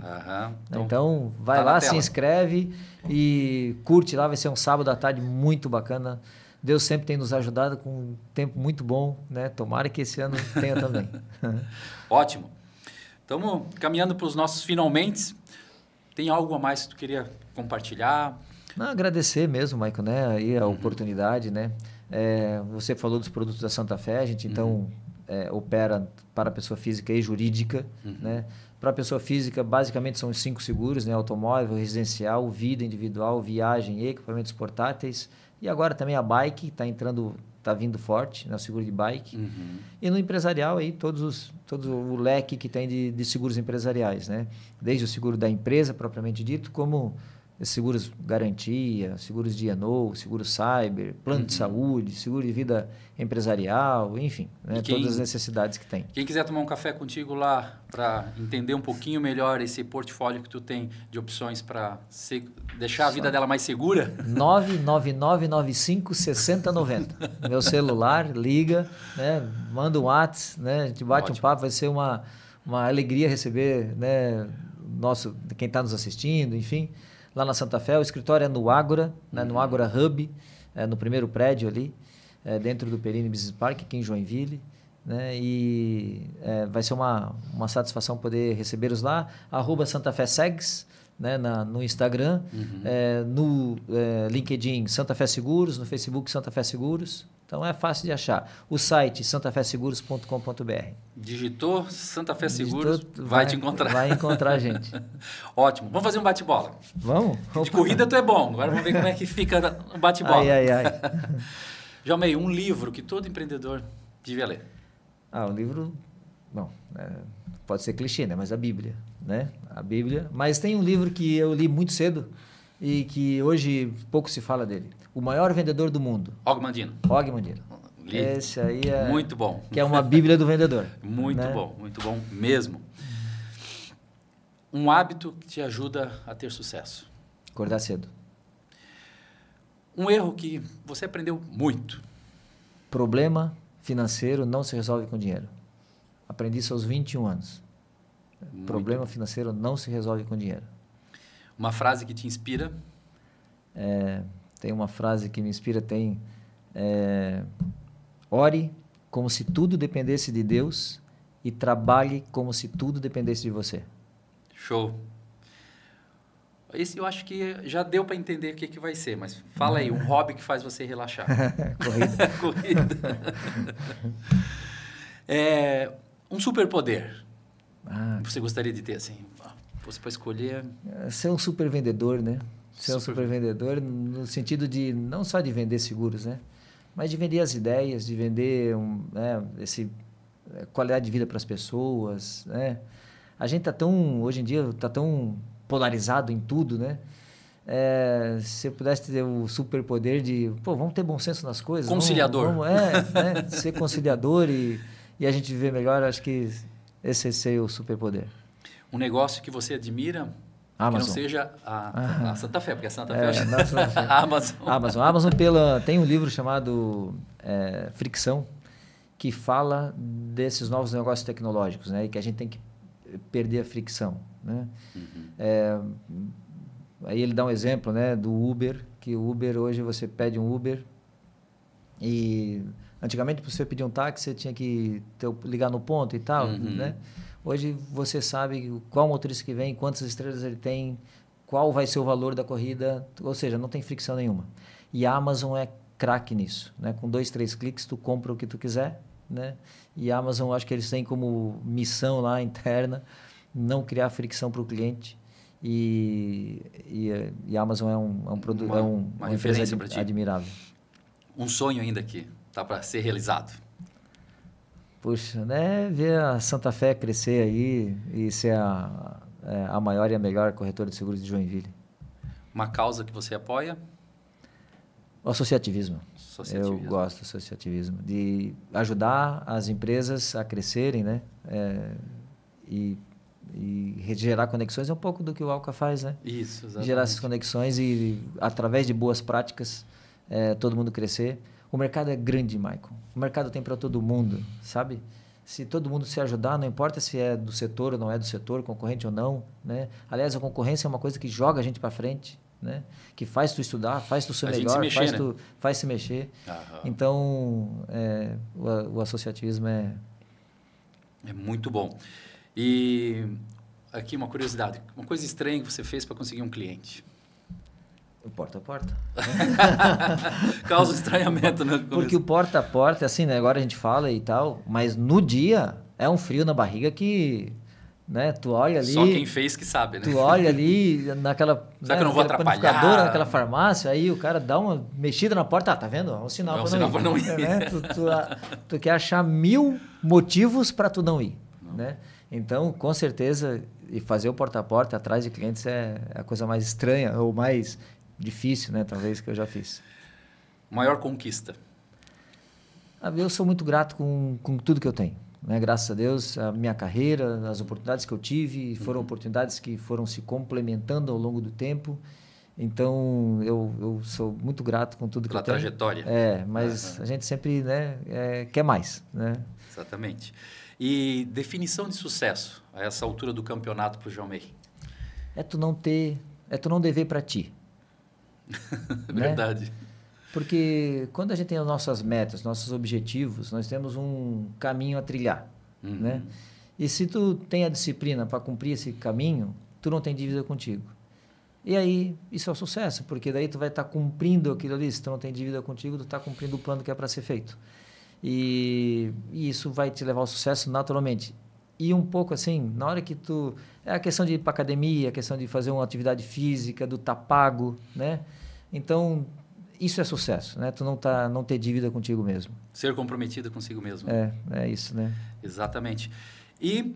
Então vai lá, se inscreve e curte lá. Vai ser um sábado à tarde muito bacana. Deus sempre tem nos ajudado com um tempo muito bom, né? Tomara que esse ano tenha também. Ótimo. Estamos caminhando para os nossos finalmente. Tem algo a mais que tu queria compartilhar? Não, agradecer mesmo, Maicon, né? Aí a oportunidade, né? Você falou dos produtos da Santa Fe, a gente então opera para a pessoa física e jurídica, né? Para a pessoa física, basicamente são os 5 seguros, né? Automóvel, residencial, vida individual, viagem e equipamentos portáteis. E agora também a bike está vindo forte, né? O seguro de bike. E no empresarial aí todo o leque que tem de seguros empresariais, né? Desde o seguro da empresa propriamente dito, como seguros garantia, seguros de E&O, seguro cyber, plano de saúde, seguro de vida empresarial, enfim, né? Todas as necessidades que tem. Quem quiser tomar um café contigo lá para entender um pouquinho melhor esse portfólio que tu tem de opções para deixar a vida dela mais segura? 999956090. Meu celular, liga, né? Manda um WhatsApp, né? A gente bate um papo, vai ser uma alegria receber, né? nosso, de quem está nos assistindo, enfim, lá na Santa Fé. O escritório é no Ágora, né, no Ágora Hub, no primeiro prédio ali, dentro do Perini Business Park, aqui em Joinville. Né, e vai ser uma satisfação poder recebê-los lá. @Santa Fé Segs, né, no Instagram, no LinkedIn Santa Fé Seguros, no Facebook Santa Fé Seguros. Então é fácil de achar. O site santafeseguros.com.br. Digitou Santa Fé Seguros, vai te encontrar. Vai encontrar a gente. Ótimo. Vamos fazer um bate-bola. Vamos? De corrida tu é bom. Agora vamos ver como é que fica o bate-bola. Ai. Jalmei, um livro que todo empreendedor devia ler. O livro... Bom, pode ser clichê, né? Mas a Bíblia, né? A Bíblia. Mas tem um livro que eu li muito cedo e que hoje pouco se fala dele. O Maior Vendedor do Mundo. Og Mandino. Esse aí é... Muito bom. Que é uma Bíblia do vendedor. Muito bom mesmo. Um hábito que te ajuda a ter sucesso. Acordar cedo. Um erro que você aprendeu muito. Problema financeiro não se resolve com dinheiro. Aprendi isso aos 21 anos. Problema financeiro não se resolve com dinheiro. Uma frase que te inspira? Tem uma frase que me inspira, ore como se tudo dependesse de Deus e trabalhe como se tudo dependesse de você. Show. Esse eu acho que já deu para entender o que vai ser, mas fala aí, um hobby que faz você relaxar. Corrida. Um superpoder. Você gostaria de ter, assim, fosse para escolher... Ser um super vendedor, né? Ser um super vendedor no sentido de não só de vender seguros, né? Mas de vender as ideias, de vender qualidade de vida para as pessoas, né? A gente hoje em dia está tão polarizado em tudo, né? Se eu pudesse ter o superpoder de, vamos ter bom senso nas coisas. Conciliador. Ser conciliador e a gente viver melhor, acho que esse seria o superpoder. Um negócio que você admira... Amazon. Que não seja a Santa Fé, porque a Santa Fé a Amazon tem um livro chamado Fricção, que fala desses novos negócios tecnológicos, né? E que a gente tem que perder a fricção, né? Aí ele dá um exemplo, né, do Uber, que o Uber, hoje você pede um Uber e antigamente para você pedir um táxi você tinha que ligar no ponto e tal, né? Hoje você sabe qual motorista que vem, quantas estrelas ele tem, qual vai ser o valor da corrida, ou seja, não tem fricção nenhuma. E a Amazon é craque nisso, né? Com 2, 3 cliques tu compra o que tu quiser, né? E a Amazon, acho que eles têm como missão lá interna não criar fricção para o cliente. E a Amazon é um produto, uma empresa admirável. Um sonho ainda que está para ser realizado. Puxa, né? Ver a Santa Fé crescer aí e ser a maior e a melhor corretora de seguros de Joinville. Uma causa que você apoia? O associativismo. Eu gosto do associativismo. De ajudar as empresas a crescerem, né? E gerar conexões é um pouco do que o Alca faz, né? Isso, exatamente. Gerar essas conexões e, através de boas práticas, todo mundo crescer. O mercado é grande, Michael. O mercado tem para todo mundo, sabe? Se todo mundo se ajudar, não importa se é do setor ou não é do setor, concorrente ou não, né? Aliás, a concorrência é uma coisa que joga a gente para frente, né? Que faz tu estudar, faz tu ser melhor, faz se mexer. Então, o associativismo é muito bom. E aqui uma curiosidade, uma coisa estranha que você fez para conseguir um cliente. O porta a porta. Causa estranhamento, né? Porque o porta a porta, assim, né? Agora a gente fala e tal, mas no dia é um frio na barriga que, né? Tu olha ali... Só quem fez que sabe, né? Tu olha ali naquela... Será que eu não vou atrapalhar? Naquela farmácia, aí o cara dá uma mexida na porta, tá vendo? É um sinal para não ir. Né? Tu quer achar 1000 motivos para tu não ir, né? Então, com certeza, e fazer o porta a porta atrás de clientes é a coisa mais estranha ou mais difícil, né? Talvez, que eu já fiz. Maior conquista? Eu sou muito grato com tudo que eu tenho, né? Graças a Deus, a minha carreira, as oportunidades que eu tive, foram oportunidades que foram se complementando ao longo do tempo. Então, eu sou muito grato com tudo que eu tenho. Pela trajetória. Mas a gente sempre, né, quer mais, né? Exatamente. E definição de sucesso a essa altura do campeonato para o Jalmei? é tu não dever para ti. Né? Verdade. Porque quando a gente tem as nossas metas, nossos objetivos, nós temos um caminho a trilhar, né? E se tu tem a disciplina para cumprir esse caminho, tu não tem dívida contigo. E aí, isso é o sucesso, porque daí tu vai estar cumprindo aquilo ali. Se tu não tem dívida contigo, tu está cumprindo o plano que é para ser feito. E isso vai te levar ao sucesso naturalmente. E um pouco assim, na hora que tu... É a questão de ir para academia, a questão de fazer uma atividade física, do tá pago, né? Então, isso é sucesso, né? Tu não ter dívida contigo mesmo. Ser comprometido consigo mesmo. É isso, né? Exatamente. E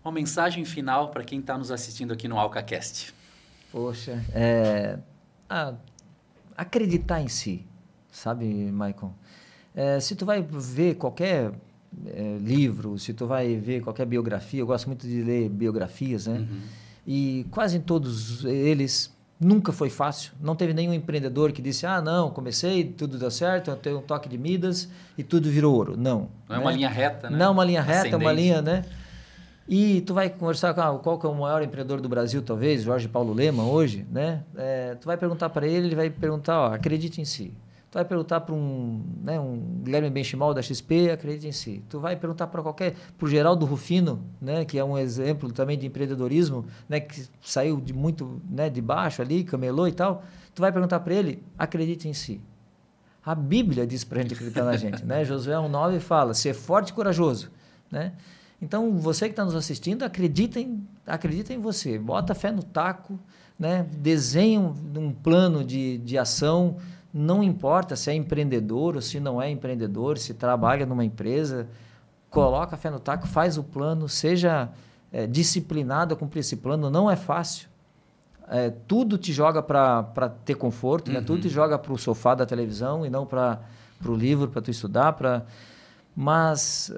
uma mensagem final para quem está nos assistindo aqui no AlcaCast. Poxa, acreditar em si, sabe, Maicon? Se tu vai ver qualquer livro, se tu vai ver qualquer biografia, eu gosto muito de ler biografias, né? E quase em todos eles nunca foi fácil. Não teve nenhum empreendedor que disse, não, comecei, tudo deu certo, eu tenho um toque de Midas e tudo virou ouro. Não. Não é uma linha reta, né? Não é uma linha reta, é uma Ascendente. linha, né? E tu vai conversar com qual que é o maior empreendedor do Brasil, talvez, Jorge Paulo Lemann, hoje, né? Tu vai perguntar para ele vai perguntar, acredite em si. Tu vai perguntar para um Guilherme Benchimol da XP, acredite em si. Tu vai perguntar para o Geraldo Rufino, né, que é um exemplo também de empreendedorismo, né, que saiu de muito, né, de baixo ali, camelô e tal. Tu vai perguntar para ele, acredite em si. A Bíblia diz para a gente acreditar na gente, né? Josué 1,9 fala, ser forte e corajoso, né? Então, você que está nos assistindo, acredita em você. Bota fé no taco, né? Desenha um plano de ação. Não importa se é empreendedor ou se não é empreendedor, se trabalha numa empresa. Coloca fé no taco, faz o plano, seja disciplinado a cumprir esse plano. Não é fácil. Tudo te joga para ter conforto, né? Tudo te joga para o sofá da televisão e não para o livro, para tu estudar, Mas,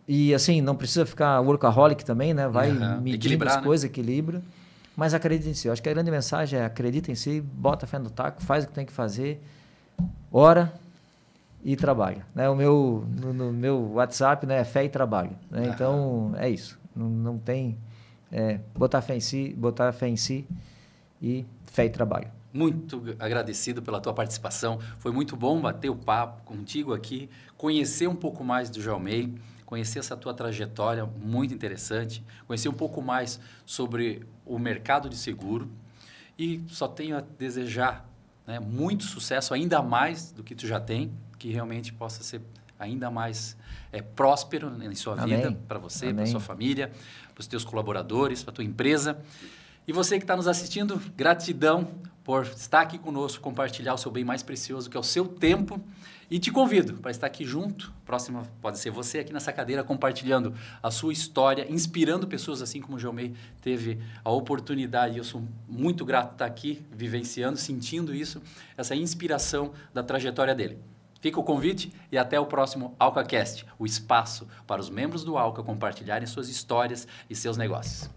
e assim, não precisa ficar workaholic também, né? Vai medindo as coisas, equilibra. Mas acredita em si. Eu acho que a grande mensagem é acredita em si, bota fé no taco, faz o que tem que fazer, ora e trabalha. Né? No meu WhatsApp, né, é fé e trabalho. Né? Então, é isso. Não tem... botar fé em si e fé e trabalho. Muito agradecido pela tua participação. Foi muito bom bater o papo contigo aqui, conhecer um pouco mais do Jalmey, conhecer essa tua trajetória muito interessante, conhecer um pouco mais sobre o mercado de seguro e só tenho a desejar, né, muito sucesso, ainda mais do que tu já tem, que realmente possa ser ainda mais próspero em sua vida, para você, para sua família, para os teus colaboradores, para a tua empresa. E você que está nos assistindo, gratidão por estar aqui conosco, compartilhar o seu bem mais precioso, que é o seu tempo. E te convido para estar aqui junto. Próxima pode ser você aqui nessa cadeira, compartilhando a sua história, inspirando pessoas assim como o Jalmey teve a oportunidade. Eu sou muito grato de estar aqui, vivenciando, sentindo isso, essa inspiração da trajetória dele. Fica o convite e até o próximo AlcaCast, o espaço para os membros do Alca compartilharem suas histórias e seus negócios.